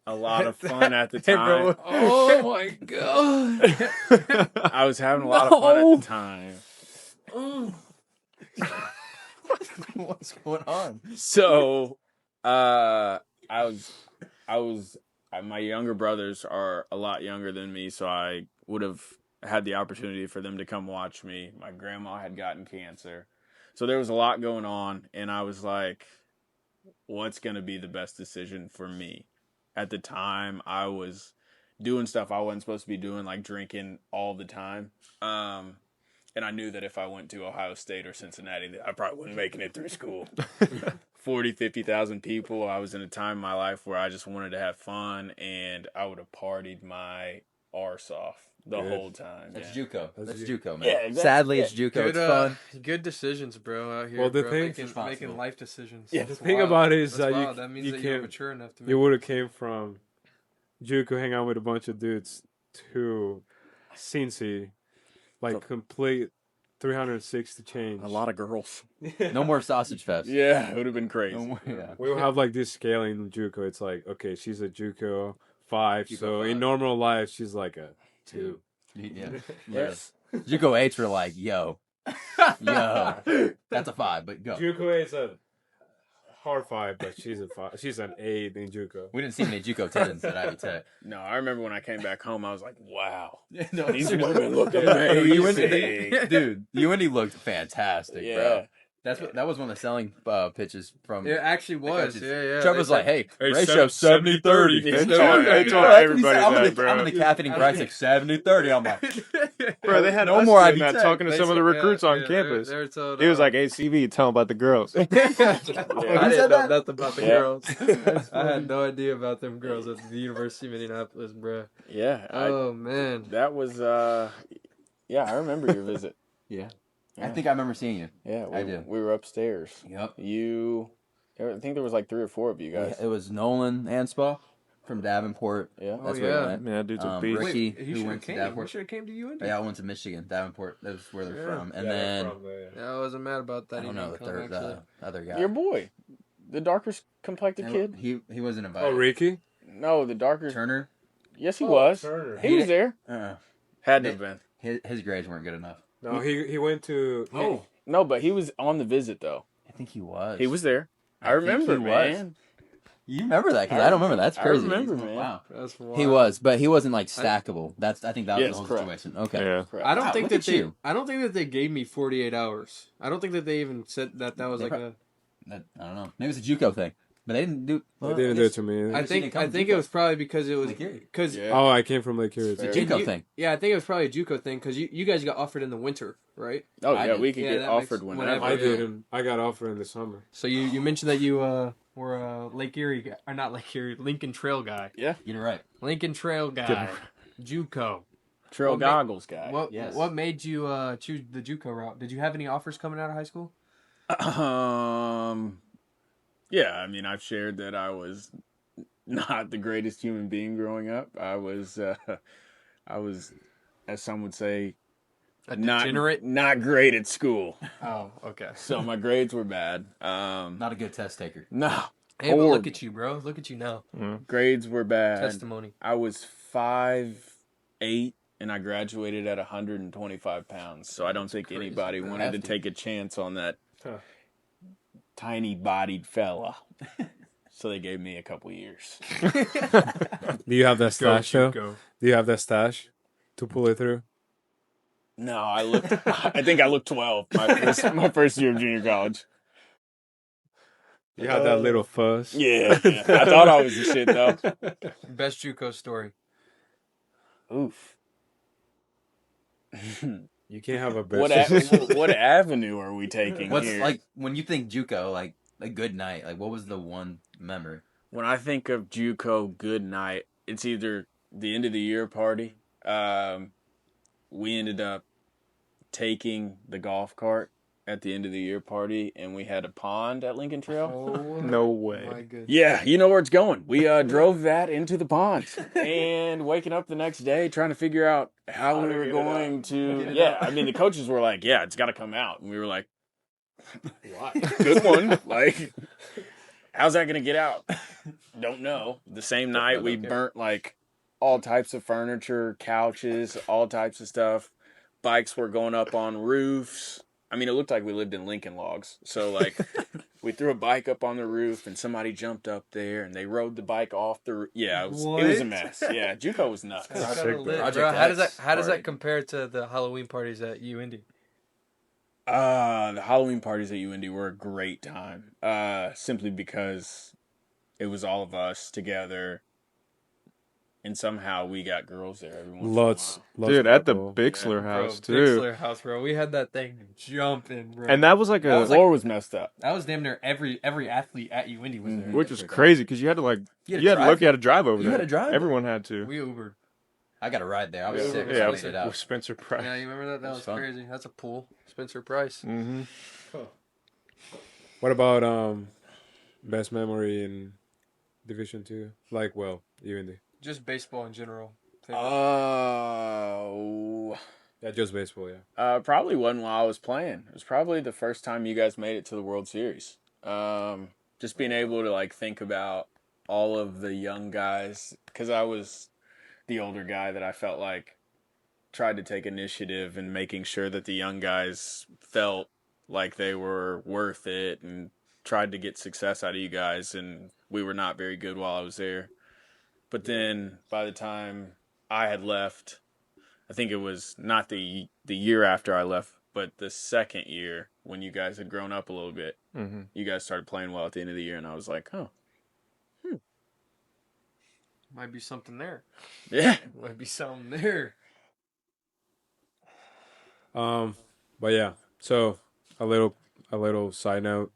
a lot of fun at the Hey, bro. time. Oh my god. I was having a lot of fun at the time. What's going on? So, my younger brothers are a lot younger than me, so I would have had the opportunity for them to come watch me. My grandma had gotten cancer. So there was a lot going on, and I was like, what's going to be the best decision for me? At the time, I was doing stuff I wasn't supposed to be doing, like drinking all the time. And I knew that if I went to Ohio State or Cincinnati, that I probably wasn't making it through school. 40, 50,000 people. I was in a time in my life where I just wanted to have fun, and I would have partied my arse off the Good. whole time. That's yeah. JUCO. That's That's Ju- JUCO, man. Yeah, exactly. Sadly, Yeah. it's JUCO. Good, It's fun. good decisions, bro. Out here, Well, the bro, thing- making Responsible. life decisions. Yeah. The That's thing wild. about it is That's that wild. That means you that you're can't. mature enough to make. You would have came from JUCO, hang out with a bunch of dudes, to Cincy, complete 360 change. A lot of girls. No more sausage fest. Yeah, it would have been crazy. No more, yeah. We will have this scaling in JUCO. It's like, okay, she's a JUCO 5, JUCO so 5. in normal life she's like a 2. Yeah. Yes. JUCO 8s were like, yo, that's a 5, but go. JUCO is a hard 5, but she's a 5. She's an 8 in JUCO. We didn't see many JUCO 10s at Ivy Tech. No, I remember when I came back home, I was like, wow. No, These women look UND, amazing. dude, UND looked fantastic, Yeah. bro. That was one of the selling pitches from. It actually was. Yeah. Trevor's like, hey, Hey, ratio 70-30. They told everybody that, bro. I'm in the caffeine price like 70-30. I'm like, Bro, they had No us more doing Ivy that, Tech. talking to some of the recruits on campus. They were told, He was like, ACV, tell them about the girls. I Who didn't said know that? nothing about the Yeah. girls. I had no idea about them girls at the University of Indianapolis, bro. Yeah. Oh man. That was, yeah, I remember your visit. yeah. Yeah. I think I remember seeing you. Yeah, I do. we were upstairs. Yep. I think there was like 3 or 4 of you guys. It was Nolan Anspaugh from Davenport. Yeah. That's Oh, where yeah. he went. Man, that dude's a beast. Ricky, He who should have went to came. He Davenport. should have came to UND. Yeah, I went to Michigan. Davenport. That was where they're Yeah. from. And Yeah, then from there, yeah. Yeah, I wasn't mad about that. I don't know the third, actually. other guy. Your boy, the darker complected kid. He wasn't invited. Oh, Ricky? No, the darker. Turner. Yes, he was. Turner. He was there. Had to They- have been. His grades weren't good enough. No, he went to. Oh no, but he was on the visit though. I think he was. He was there. I think remember, he was. man. You remember that? Because I don't remember that. That's I crazy. remember, man. Wow. That's wild. He was, but he wasn't like stackable. I think that was Yes, the whole correct. situation. Okay. Yeah. Correct. I don't Wow, think look that at they. you. I don't think that they gave me 48 hours. I don't think that they even said that was They like a. I don't know. Maybe it's a JUCO thing, but they didn't do. They didn't do it to me. I Guess he think. didn't come I to think JUCO. it was probably because it was Lake Erie. because. Yeah. Oh, I came from Lake Erie. Fair. JUCO thing. Yeah, I think it was probably a JUCO thing because you guys got offered in the winter, right? Oh I yeah, did. we could Yeah, get that offered makes- whenever. whenever. I didn't. I got offered in the summer. So you mentioned that you were a Lake Erie guy, or not Lake Erie, Lincoln Trail guy. Get it right. Lincoln Trail guy, JUCO. Trail What ma- goggles guy. What made you choose the JUCO route? Did you have any offers coming out of high school? Yeah, I mean, I've shared that I was not the greatest human being growing up. I was, as some would say, A not degenerate? not great at school. Oh, okay. So my grades were bad. Not a good test taker. No, Hey, but look horrible. at you, bro. Look at you now. Grades were bad. Testimony. I was 5'8", and I graduated at 125 pounds. So I don't think crazy, anybody bro. wanted to Hefty. take a chance on that Huh. tiny-bodied fella. So they gave me a couple years. Do you have that stash, though? JUCO. Do you have that stash to pull it through? No, I think I looked 12 my first year of junior college. You had that little fuzz. Yeah. I thought I was the shit, though. Best JUCO story. Oof. You can't have a What best. what avenue are we taking What's here? like when you think JUCO, like a good night? Like what was the one memory? When I think of JUCO good night, it's either the end of the year party. We ended up taking the golf cart at the end of the year party, and we had a pond at Lincoln Trail. Oh, No way. my goodness. Yeah, you know where it's going. We drove that into the pond, and waking up the next day trying to figure out how we were going to. Yeah, I mean the coaches were like, "Yeah, it's got to come out," and we were like, "Why? Good one." Like, how's that gonna get out? Don't know. The same night we burnt like all types of furniture, couches, all types of stuff. Bikes were going up on roofs. I mean, it looked like we lived in Lincoln Logs. So, like, we threw a bike up on the roof, and somebody jumped up there, and they rode the bike off the roof. Yeah, it was a What? mess. Yeah, JUCO was nuts. That's Sick, kinda lit, Project bro. How does X that party. compare to the Halloween parties at UND? The Halloween parties at UND were a great time. Simply because it was all of us together, and somehow we got girls there every once in a Lots. Dude, at the people. Bixler Bro, house, too. Bixler house, bro. We had that thing jumping, bro. And that was like while. a, The floor was messed up. that was damn near every athlete at UND was there. which was crazy because you had to like, You had to you had to drive? look, you had to drive over You there. had to drive? Everyone had to. We Ubered. I got a ride there. I was sick. Yeah, I with, it out. with Spencer Price. Yeah, you remember that? That It was was fun. crazy. That's a pool. Spencer Price. Mm-hmm. What about best memory in Division 2? Like, well, UND. Just baseball in general. Oh. Yeah, just baseball, yeah. Probably wasn't while I was playing. It was probably the first time you guys made it to the World Series. Just being able to like think about all of the young guys, because I was the older guy that I felt like tried to take initiative and making sure that the young guys felt like they were worth it and tried to get success out of you guys. And we were not very good while I was there. But then by the time I had left, I think it was not the year after I left But the second year, when you guys had grown up a little bit, Mm-hmm. you guys started playing well at the end of the year, and I was like, oh, Might be something there. yeah. Might be something there. But yeah. So a little side note.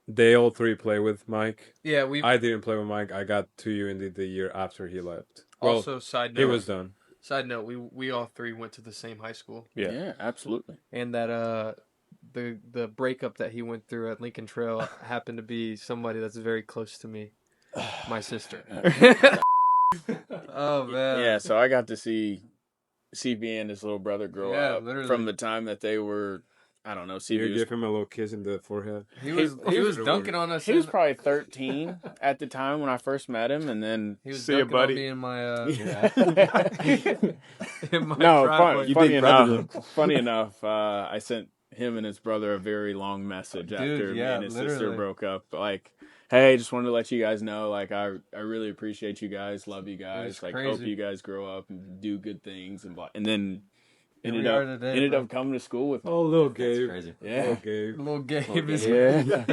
They all three play with Myc. Yeah, we I didn't play with Myc. I got to you in the year after he left. Well, also side it note. was done. Side note, we all three went to the same high school, Yeah, absolutely. and that the breakup that he went through at Lincoln Trail happened to be somebody that's very close to me, my sister. Oh man. Yeah, so I got to see CB and his little brother grow Yeah, up literally. from the time that they were, I don't know, You CB was give him a little kiss in the forehead. He was dunking on us. he was probably 13 at the time when I first met him, and then He was See ya, dunking on buddy. me in my in my no, driveway. funny enough, I sent him and his brother a very long message after me yeah, and his sister literally. broke up. Like, hey, just wanted to let you guys know, like, I really appreciate you guys, love you guys, It's like, crazy. hope you guys grow up and do good things and blah. And then Here ended we are up today, bro. coming to school with me. Oh, little Gabe. Crazy. Yeah. Little Gabe. Little Gabe is Yeah.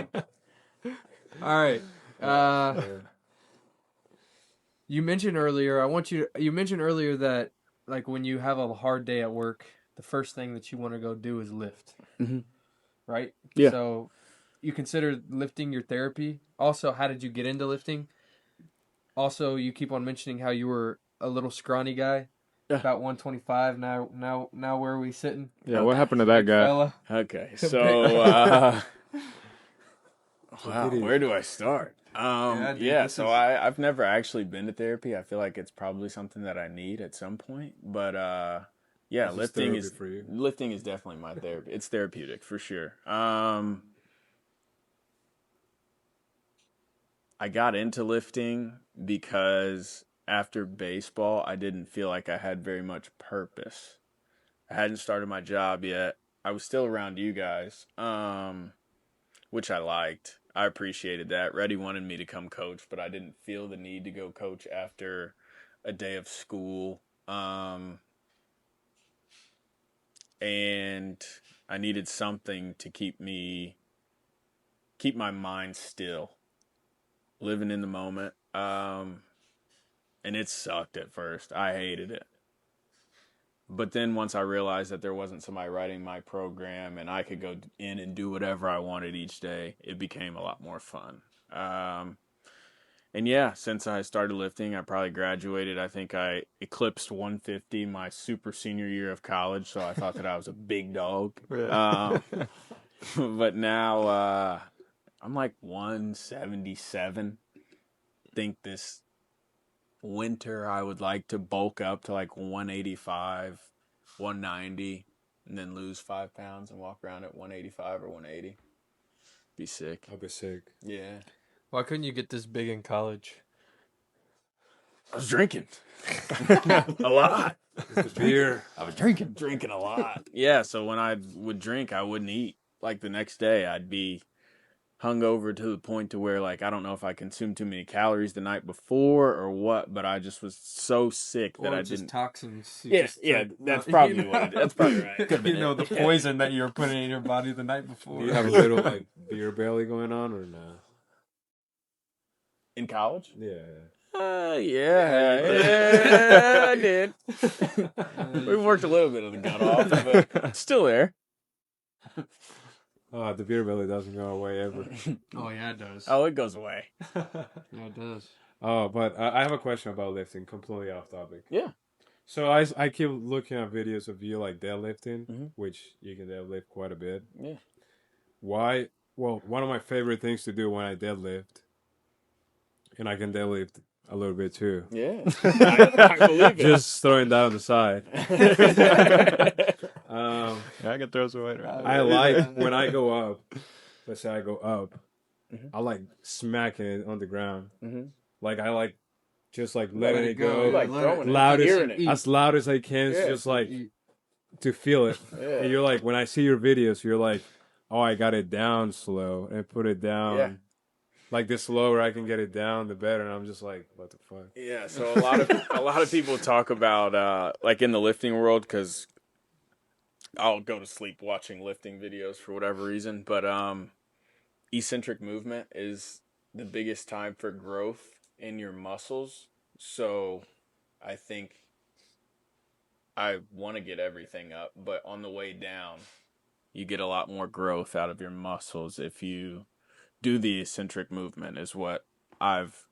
all right. You mentioned earlier. You mentioned earlier that like when you have a hard day at work, the first thing that you want to go do is lift. Mhm. Right. Yeah. So you consider lifting your therapy. Also, how did you get into lifting? Also, you keep on mentioning how you were a little scrawny guy, Yeah. about 125. Now, where are we sitting? Yeah, what happened to that guy? Fella. Okay, so wow, Witty. where do I start? dude, Yeah, this so is- I've never actually been to therapy. I feel like it's probably something that I need at some point. But yeah, This is lifting therapy is for you. lifting is definitely my therapy. It's therapeutic for sure. I got into lifting because after baseball, I didn't feel like I had very much purpose. I hadn't started my job yet. I was still around you guys, which I liked. I appreciated that. Reddy wanted me to come coach, but I didn't feel the need to go coach after a day of school. And I needed something to keep my mind still, living in the moment. And it sucked at first. I hated it. But then once I realized that there wasn't somebody writing my program and I could go in and do whatever I wanted each day, it became a lot more fun. And yeah, since I started lifting, I probably graduated. I think I eclipsed 150 my super senior year of college, so I thought that I was a big dog. But now I'm like 177. Think this winter I would like to bulk up to like 185, 190, and then lose 5 pounds and walk around at 185 or 180. Be sick. I'll be sick. Yeah. Why couldn't you get this big in college? I was drinking a lot. It's the beer. I was drinking. Drinking a lot. Yeah, so when I would drink, I wouldn't eat. Like the next day, I'd be hungover to the point to where, like, I don't know if I consumed too many calories the night before or what, but I just was so sick that Or I just didn't. toxins. You Yeah, just yeah, took- that's you probably know? what it is. That's probably right. You know, the poison that you were putting in your body the night before. Do you have a little like beer belly going on or not? In college? Yeah. Yeah, I did. We worked a little bit of the gut off, but it's still there. The beer belly doesn't go away ever. Oh yeah, it does. Oh, it goes away. Yeah, it does. Oh, but I have a question about lifting, completely off topic. Yeah. So I keep looking at videos of you like deadlifting, Mhm. which you can deadlift quite a bit. Yeah. Why? Well, one of my favorite things to do when I deadlift, and I can deadlift a little bit too. Yeah. I believe it. Just throwing that on the side. Yeah, I can throw some weight around. I like when I go up. Let's say I go up, Mhm. I like smacking it on the ground. Mhm. Like I like just like letting it go, Like throwing it, loud hearing it. as loud as I can, Yeah. just like to feel it. Yeah. And you're like, when I see your videos, you're like, oh, I got it down slow and put it down. Yeah. Like the slower I can get it down, the better. And I'm just like, what the fuck? Yeah, so a lot of people talk about like in the lifting world, because I'll go to sleep watching lifting videos for whatever reason, but eccentric movement is the biggest time for growth in your muscles. So I think I want to get everything up, but on the way down, you get a lot more growth out of your muscles if you do the eccentric movement, is what I've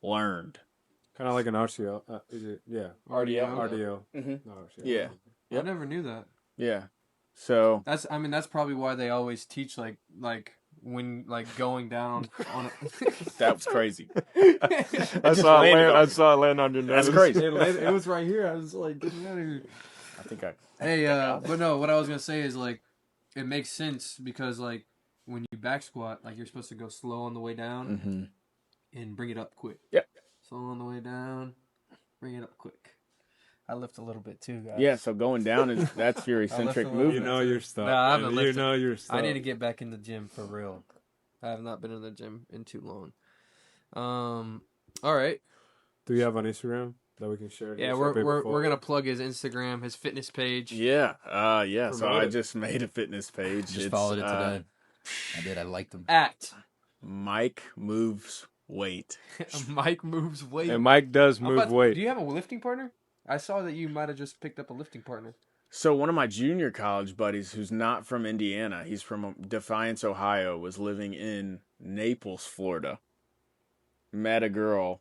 learned. Kind of like an RCL. Is it? Yeah. RDL? RDL. Mm-hmm. Not RCL. Yeah. I Yep. never knew that. Yeah. So That's probably why they always teach like when like going down on that was crazy. I saw it land on your nose. That's crazy. it was right here. I was like, get out of here. I think I. Hey, but no, what I was gonna say is like, it makes sense because like when you back squat, like you're supposed to go slow on the way down Mm-hmm. and bring it up quick. Yep. Slow on the way down, bring it up quick. I lift a little bit too, guys. Yeah, so going down that's your eccentric a little. movement. You know your stuff. No, I haven't man. lifted. You know your stuff. I need to get back in the gym for real. I have not been in the gym in too long. All right. Do you have on Instagram that we can share? Yeah, we're gonna plug his Instagram, his fitness page. Yeah, yeah. So Promote I it. just made a fitness page. Just followed it today. I did. I liked them. At Myc moves weight. Mike moves weight. And Mike does I'm move about to- weight. Do you have a lifting partner? I saw that you might have just picked up a lifting partner. So one of my junior college buddies, who's not from Indiana, he's from Defiance, Ohio, was living in Naples, Florida. Met a girl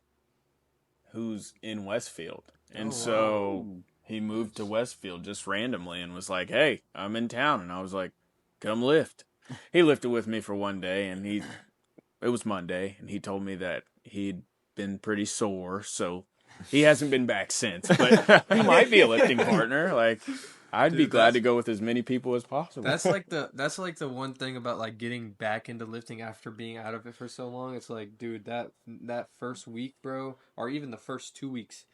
who's in Westfield, and so he moved to Westfield just randomly and was like, "Hey, I'm in town," and I was like, "Come lift." He lifted with me for one day, and it was Monday, and he told me that he'd been pretty sore, so he hasn't been back since. But he might be a lifting partner. Like, I'd be glad to go with as many people as possible. That's like the one thing about like getting back into lifting after being out of it for so long. It's like, dude, that first week, bro, or even the first 2 weeks,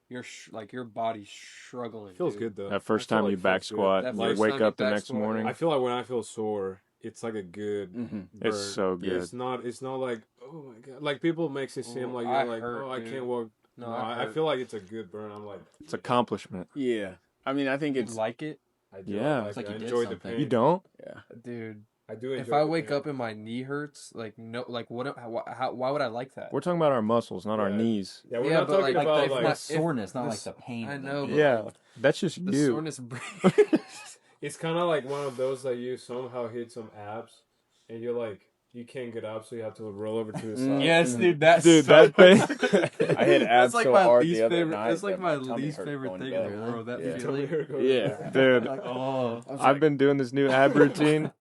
your body's struggling. Feels dude. good though. That first I feel time like you it back feels good. squat, That you first wake time you up the back next squat, morning. I feel like when I feel sore, it's like a good. It's burn. so good. It's not like, oh my god, like people makes it seem like I you're like, hurt, oh, I dude. can't walk. No, No, I I hurt. feel like it's a good burn. I'm like, It's accomplishment. Yeah. I mean, I think You it's like it, I do. Yeah. like, It's like I you did enjoy the something. pain. You don't? dude. I do enjoy If I the wake pain. up and my knee hurts, like no, like what? Why would I like that? We're talking about our muscles, not our Yeah. knees. Yeah, we're Yeah, not but talking like about if like. my- The soreness, not the like the pain. I of know, it. but Yeah, like, that's just the you. soreness. It's kind of like one of those that you somehow hit some abs, and you're like, you can't get up, so you have to roll over to the side. Yes, dude. That's Dude, so that thing. I hit abs That's like so my hard least the other favorite. night. That's like that my tummy least hurt favorite going to thing in bed. the world. That Yeah. feeling. Yeah. Dude, Like, oh, I've been doing this new ab routine,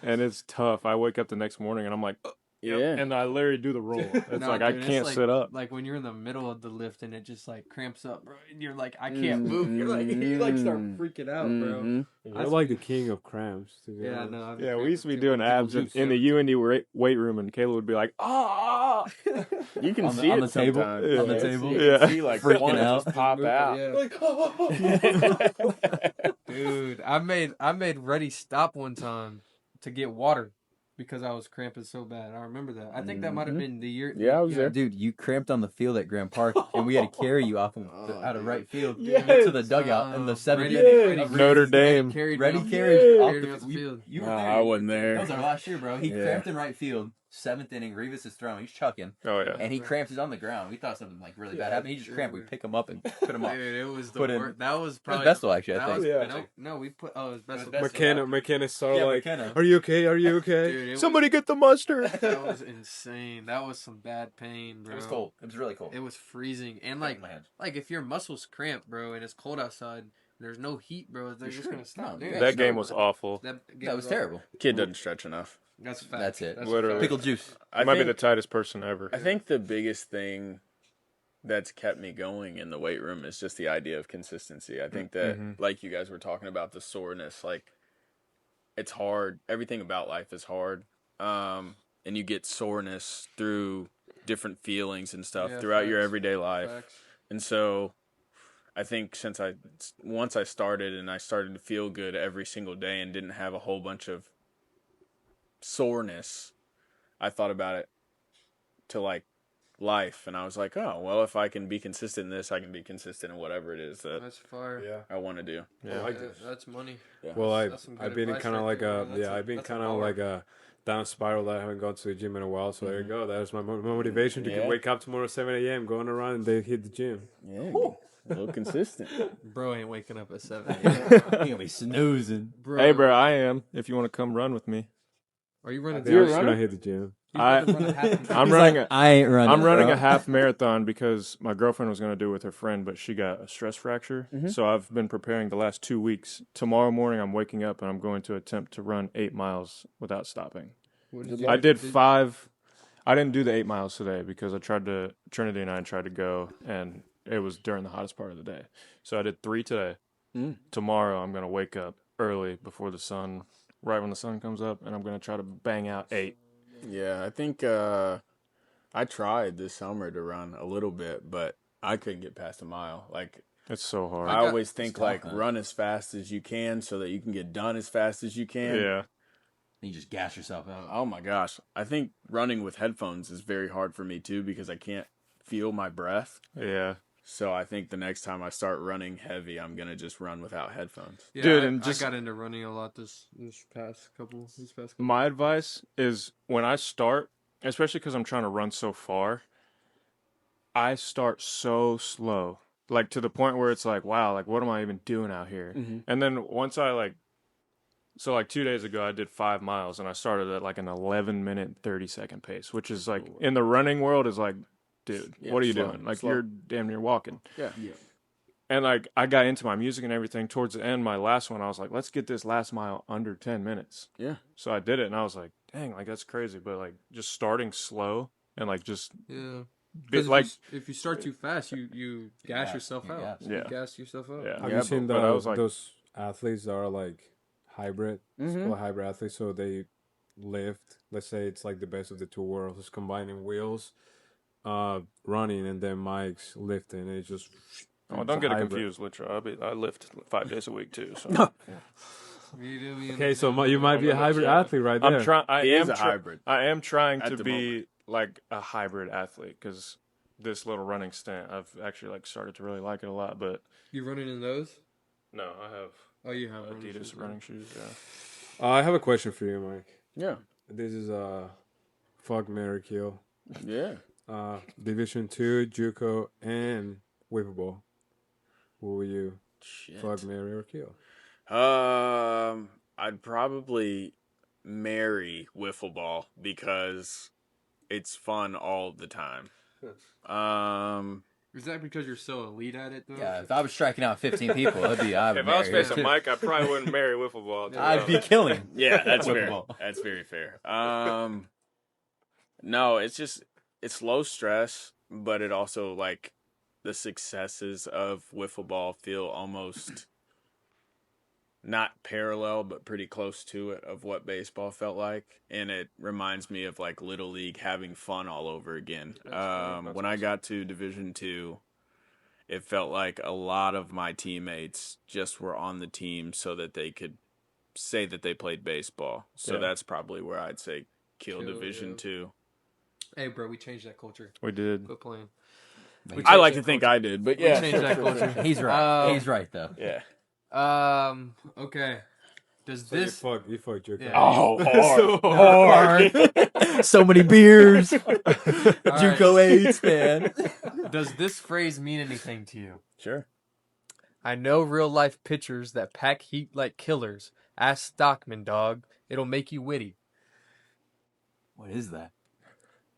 and it's tough. I wake up the next morning, and I'm like, yep, Yeah. and I literally do the roll. It's No, like dude, I it's can't like- sit up. Like when you're in the middle of the lift and it just like cramps up, bro, and you're like, I can't move. You're like, you like start freaking out, bro. Mhm. You're like the king of cramps. To be Yeah, honest. no. I've Yeah, been we used to be cramping doing too abs much. in the UND weight room, and Kayla would be like, ah. You can On the- see on it the table? sometimes. On the Yeah, table? You Yeah. can see like Freaking one out. just pop out. Yeah. Dude, I made Reddy stop one time to get water because I was cramping so bad. I remember that. I think that might have been the year. Yeah, I was there. Dude, you cramped on the field at Grand Park, and we had to carry you off out of right field Yes. to the dugout in the seventh Reddy, inning. Reddy Notre Dame. carried Ready me off- carried off carried me the off the we- field. You were Nah, there. I wasn't there. That was our last year, bro. He Yeah. cramped in right field. Seventh inning, Revis is throwing. He's chucking, Oh yeah. and he cramps. He's on the ground. We thought something like really bad happened. He just cramped. We pick him up and put him up. Dude, it was the Put in- worst. That was It was probably Bestel, actually, I that think. was, Yeah. no, we put. Oh, it was Bestel. Best- McKenna started Yeah, like, McKenna. are you okay? Are you okay? Dude, it Somebody get the mustard. was, that was insane. That was some bad pain, bro. It was cold. It was really cold. It was freezing, and Like like, my hands. like if your muscles cramp, bro, and it's cold outside, there's no heat, bro. They're just sure. gonna stop. No, Dude, yeah. That it's game not- was awful. That was terrible. Kid doesn't stretch enough. That's a fact. That's it. a Literally. fact. Pickle juice. I Might be think, the tightest person ever. I think the biggest thing that's kept me going in the weight room is just the idea of consistency. I think that, like you guys were talking about, the soreness, like, it's hard. Everything about life is hard. And you get soreness through different feelings and stuff Yeah, throughout your facts. everyday life. Facts. And so I think once I started and I started to feel good every single day and didn't have a whole bunch of soreness, I thought about it to like life. And I was like, oh, well, if I can be consistent in this, I can be consistent in whatever it is that That's fire. Yeah. I want to do. I like this. That's money. Yeah. Well, That's some good I've been in advice kind of right like there, a man. I've been That's a kind of bar. like a down spiral that I haven't gone to the gym in a while. So there you go. That's my motivation to Yeah. wake up tomorrow 7 a.m. going around and then hit the gym. Yeah. A little consistent. Bro ain't waking up at 7 You're gonna be snoozing. Bro, Hey, bro, I am. If you want to come run with me, are you running? Then I'm just runner? gonna hit the gym. I'm running. I ain't running. I'm running a half marathon because my girlfriend was going to do it with her friend, but she got a stress fracture. So I've been preparing the last 2 weeks. Tomorrow morning, I'm waking up and I'm going to attempt to run 8 miles without stopping. I did 5. I didn't do the 8 miles today because Trinity and I tried to go, and it was during the hottest part of the day. So I did 3 today. Tomorrow, I'm going to wake up early before the sun, right when the sun comes up, and I'm going to try to bang out 8. Yeah, I think I tried this summer to run a little bit, but I couldn't get past a mile. Like, It's so hard. I always think, like, run as fast as you can so that you can get done as fast as you can. Yeah. You just gas yourself out. Oh, my gosh. I think running with headphones is very hard for me, too, because I can't feel my breath. Yeah. So I think the next time I start running heavy, I'm going to just run without headphones. Yeah, Dude, I, and just- I got into running a lot this past couple. My advice is when I start, especially because I'm trying to run so far, I start so slow. Like to the point where it's like, wow, like what am I even doing out here? And then once I so like 2 days ago, I did 5 miles and I started at like an 11-minute, 30-second pace, which is like in the running world is like, dude, Yeah, what are you slow, doing? Like slow. you're damn near walking. Yeah. And like I got into my music and everything towards the end, my last one, I was like, let's get this last mile under 10 minutes. Yeah. So I did it and I was like, dang, like that's crazy. But like just starting slow and like just Yeah. bit like if you start too fast, you gas yourself you out. gas. You Yeah. gas yourself out. yeah. Have Yeah, you seen but I was like, those athletes that are like hybrid? It's called hybrid athletes. So they lift. Let's say it's like the best of the two worlds. It's combining wheels, running, and then mics lifting. And it's just. oh, it's don't a get it hybrid. confused, Litra. I lift 5 days a week too. So You do me in Okay, the so gym. you might be a hybrid athlete right there. I'm trying. I He am is a hybrid. I am trying At to the be like a hybrid athlete because this little running stint, I've actually like started to really like it a lot. But You running in those? no, I have Oh, you have Adidas shoes, running shoes. Yeah. I have a question for you, Mike. Yeah. This is fuck, marry, kill. Yeah. Division 2, JUCO, and WiffleBall. Who will you Shit. fuck, marry, or kill? I'd probably marry wiffle ball because it's fun all the time. Is that because you're so elite at it, though? Yeah, if I was striking out 15 people, I'd be. If I was facing Mike, I probably wouldn't marry wiffle ball. I'd be killing. Yeah, that's fair. Wiffle ball. That's very fair. No, it's low stress, but it also like the successes of wiffle ball feel almost not parallel, but pretty close to it of what baseball felt like, and it reminds me of like Little League having fun all over again. When I got to Division 2, it felt like a lot of my teammates just were on the team so that they could say that they played baseball. So Yeah. that's probably where I'd say kill Kill, Division yeah. 2. Hey, bro, we changed that culture. We did. Quit playing. I like to think I did, but We yeah. changed that culture. He's right. Um, He's right though. Yeah. Okay. Does So this... you fuck JUCO. Yeah. Oh, hard. So many beers. right. JUCO 8s, man. Does this phrase mean anything to you? Sure. I know real life pitchers that pack heat like killers. Ask Stockman, dog. It'll make you witty. What is that?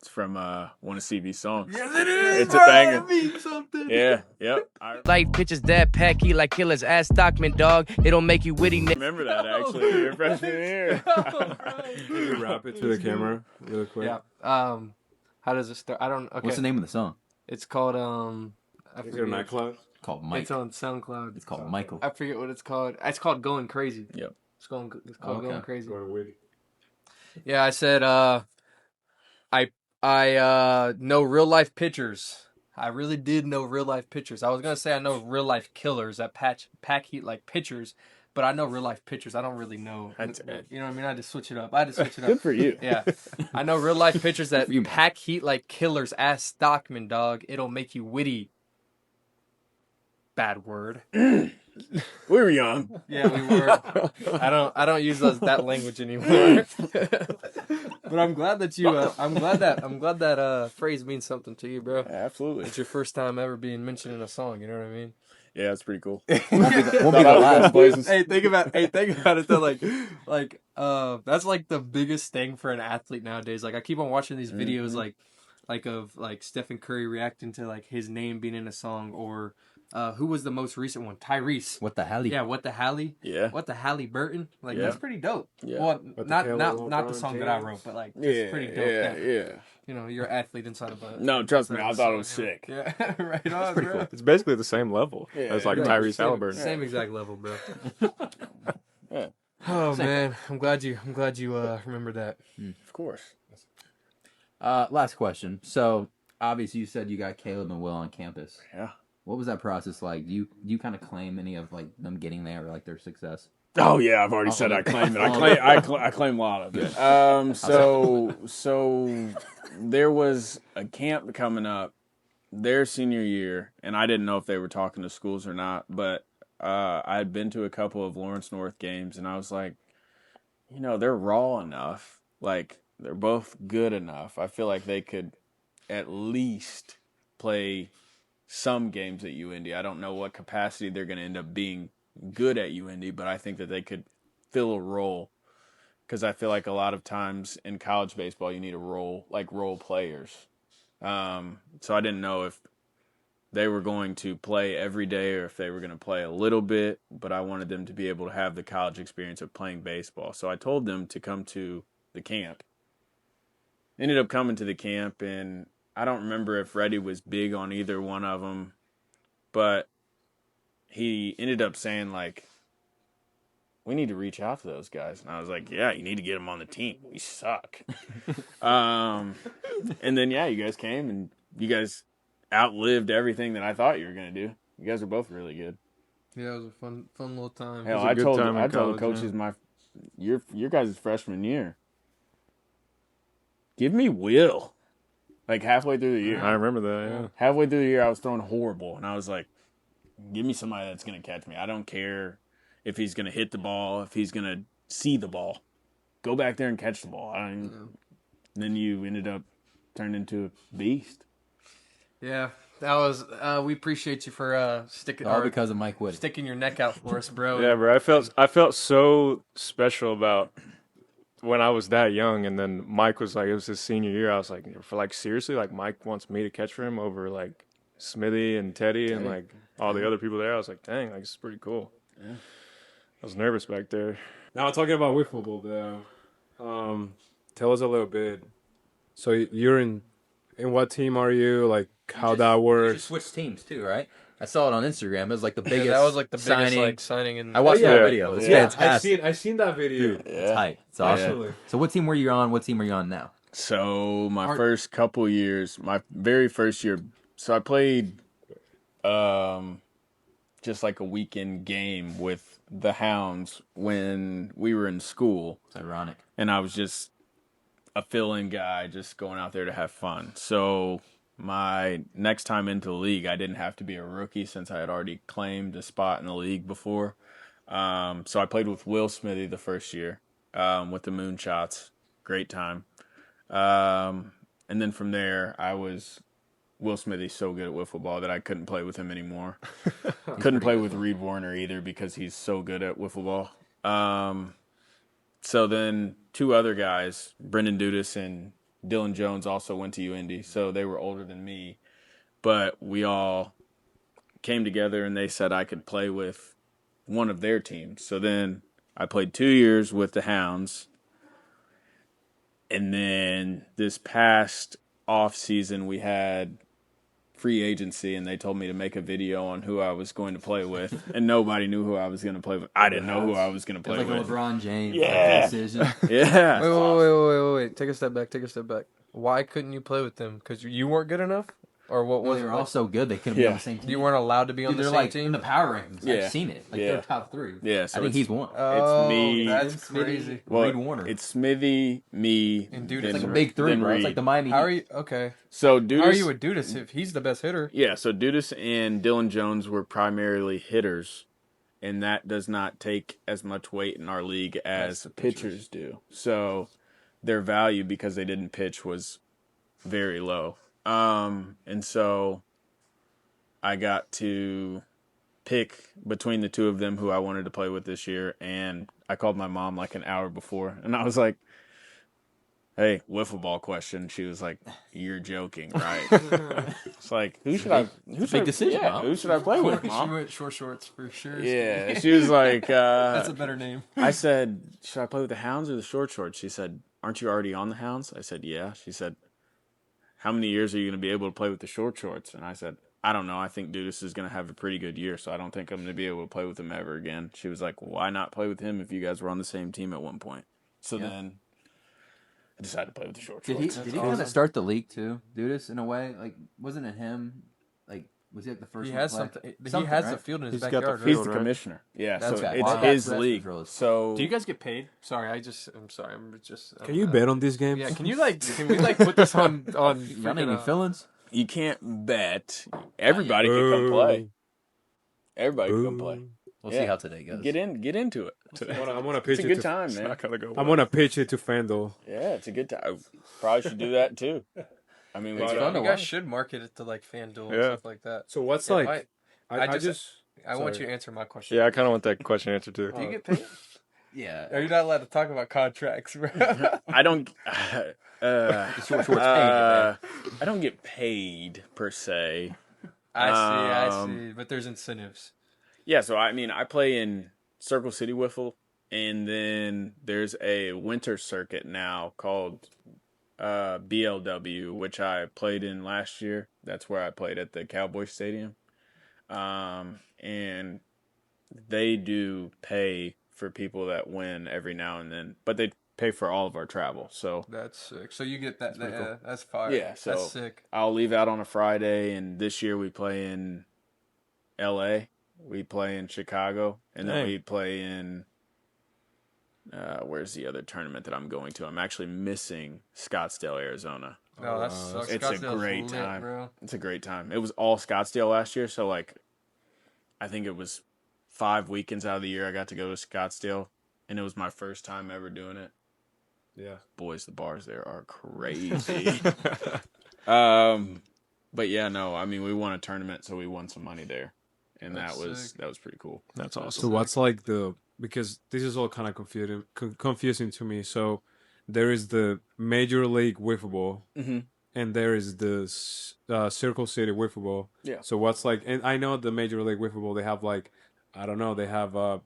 It's from one of CB's songs. Yes, it is. It's a banger. It means something. Yeah, yep. I Life pitches that pack heat like killers. Ass Stockman, dog. It'll make you witty. remember that actually your freshman year. Can you rap it to the camera really quick? Yeah. How does it start? I don't. Okay. What's the name of the song? It's called I Is it a forget. nightclub? It's called Mike. It's on SoundCloud. It's called Michael. I forget what it's called. It's called Going Crazy. Yep. It's called Okay. Going Crazy. Going witty. Yeah, I said I know real life pitchers. I really did know real life pitchers. I was gonna say I know real life killers that pack heat like pitchers, but I know real life pictures. I don't really know. That's You know what I mean? I had to switch it up. I had to switch it up. Good for you. Yeah. I know real life pictures that pack heat like killers. Ask Stockman, dog. It'll make you witty. Bad word. We were young. Yeah, we were. I don't use that language anymore. But I'm glad that you. I'm glad that phrase means something to you, bro. Absolutely. It's your first time ever being mentioned in a song. You know what I mean? Yeah, it's pretty cool. Won't be the last. Hey, think about it though. Like, that's like the biggest thing for an athlete nowadays. Like, I keep on watching these videos, of Stephen Curry reacting to like his name being in a song, or who was the most recent one? Tyrese. What the hell? Yeah, what the Hallie? Yeah. What the Hallie Burton? Like, Yeah. that's pretty dope. Yeah. Well, What the not hell, the LeBron song that I James? wrote, but like, it's pretty dope. Yeah. You know, you're an athlete inside of a. No, trust me, inside of I a thought it song, was yeah. sick. Yeah, right on, pretty bro. cool. It's basically the same level Yeah, as like yeah. Tyrese Same- Halliburton. Same exact level, bro. Yeah, Oh man, I'm glad you remember that. of course. Last question. So obviously you said you got Caleb and Will on campus. Yeah. What was that process like? Do you kind of claim any of like them getting there or like their success? Oh yeah, I've already said I claim it. I claim a lot of it. So there was a camp coming up their senior year, and I didn't know if they were talking to schools or not, but I had been to a couple of Lawrence North games, and I was like, they're raw enough. Like, they're both good enough. I feel like they could at least play some games at UIndy. I don't know what capacity they're going to end up being good at UIndy, but I think that they could fill a role, because I feel like a lot of times in college baseball you need a role, like role players. So I didn't know if they were going to play every day or if they were going to play a little bit, but I wanted them to be able to have the college experience of playing baseball. So I told them to come to the camp. Ended up coming to the camp, and I don't remember if Reddy was big on either one of them, but he ended up saying, like, we need to reach out to those guys. And I was like, yeah, you need to get them on the team. We suck. And then, yeah, you guys came, and you guys outlived everything that I thought you were going to do. You guys are both really good. Yeah, it was a fun little time. Hell, was a good time in I told college, the coaches your guys' freshman year, give me Will. Like, halfway through the year. I remember that. Yeah. Halfway through the year, I was throwing horrible, and I was like, give me somebody that's going to catch me. I don't care if he's going to hit the ball, if he's going to see the ball. Go back there and catch the ball. Then you ended up turning into a beast. Yeah, that was. We appreciate you for sticking. All because of Myc Witty. Sticking your neck out for us, bro. Yeah, bro. I felt so special about when I was that young, and then Mike was like, it was his senior year. I was like, seriously, like Mike wants me to catch for him over like Smithy and Teddy and like all the other people there. I was like, dang, like this is pretty cool. Yeah. I was nervous back there. Now talking about WiffleBall, though, tell us a little bit. So you're in what team are you? Like how that You works? switched teams too, right? I saw it on Instagram. It was like the biggest. that was like the biggest signing. signing in. I watched yeah. that video. It's Yeah, fantastic. I seen that video. It's hype. It's awesome. Actually. So what team were you on? What team are you on now? So my first couple years, my very first year, so I played just like a weekend game with the Hounds when we were in school. It's ironic. And I was just a fill-in guy, just going out there to have fun. So my next time into the league, I didn't have to be a rookie since I had already claimed a spot in the league before. So I played with Will Smithy the first year with the Moonshots. Great time. And then from there, Will Smithy's so good at wiffle ball that I couldn't play with him anymore. Couldn't play with Reed Warner either because he's so good at wiffle ball. So then two other guys, Brendan Dudas and Dylan Jones, also went to UIndy. So they were older than me. But we all came together and they said I could play with one of their teams. So then I played 2 years with the Hounds. And then this past off season we had free agency, and they told me to make a video on who I was going to play with, and nobody knew who I was going to play with. I didn't know who I was going to play Like with. a LeBron James Yeah. decision. Yeah. Wait. Take a step back. Why couldn't you play with them? Because you weren't good enough? Or what was They it? were all so good they couldn't be on the same team. You weren't allowed to be on Dude, the they're same like team? in the power rankings. Yeah. I've seen it. Like Yeah. they're top 3. Yeah, so I think it's- he's one. Oh, me. that's Smitty, crazy. Well, Reed Warner. it's Smithy, me, And Dude, then it's like a big 3, then bro. It's like Reed. the Miami. How are Heat. you? Okay. So Dudis, How are you with Dudas if he's the best hitter? Yeah, so Dudis and Dylan Jones were primarily hitters, and that does not take as much weight in our league as the pitchers do. So their value, because they didn't pitch, was very low. And so I got to pick between the two of them who I wanted to play with this year, and I called my mom like an hour before, and I was like, hey, wiffle ball question. She was like, you're joking, right? It's like, who should I play with, She Mom? went short shorts for sure. Yeah, she was like, That's a better name. I said, should I play with the Hounds or the short shorts? She said, aren't you already on the Hounds? I said, yeah. She said, how many years are you going to be able to play with the short shorts? And I said, I don't know. I think Dudis is going to have a pretty good year, so I don't think I'm going to be able to play with him ever again. She was like, why not play with him if you guys were on the same team at one point? So then I decided to play with the short shorts. Did he kind of start the league too? Dudis in a way, like wasn't it him? Like was he like the first? He one has to play? something. He Something, has right? the field in his He's got the backyard. field. He's right? the right? commissioner. Yeah, That's so right. it's Wow. his That's league. really- So Do you guys get paid? Sorry, I'm sorry. I'm just. Can you bet on these games? Yeah, can we put this on Y'all need freaking, any fill-ins? you can't bet. Everybody can come play. Everybody can come play. We'll Yeah. see how today goes. Get into it. I'm gonna It's pitch a it good to. time, It's man. not gonna go. I'm gonna pitch it to FanDuel. Yeah, it's a good time. I probably should do that too. I mean, It's we fun. got- You guys should market it to like FanDuel and Yeah. stuff like that. So what's Yeah, like? I I just. I want Sorry. you to answer my question. Yeah, I kind of want that question answered too. Do you get paid? Yeah. Are you not allowed to talk about contracts, bro? I don't. Short shorts paid, I don't get paid per se. I see. But there's incentives. Yeah, so I mean, I play in Circle City Wiffle, and then there's a winter circuit now called BLW, which I played in last year. That's where I played at the Cowboy Stadium, and they do pay for people that win every now and then, but they pay for all of our travel. So That's sick. So you get that. That's fire. yeah, so that's sick. I'll leave out on a Friday, and this year we play in LA, we play in Chicago, and then Dang. we play in where's the other tournament that I'm going to? I'm actually missing Scottsdale, Arizona. No, that sucks. It's a Scottsdale's great lit, time. bro. It's a great time. It was all Scottsdale last year, so like I think it was 5 weekends out of the year I got to go to Scottsdale, and it was my first time ever doing it. Yeah. Boys, the bars there are crazy. But yeah, no, I mean, we won a tournament, so we won some money there, and That's that was sick. pretty cool. That's awesome. So what's like the because this is all kind of confusing to me. So there is the Major League Wiffle Ball, and there is the Circle City Wiffle Ball. Yeah. So what's like? And I know the Major League Wiffle Ball, they have like, I don't know, they have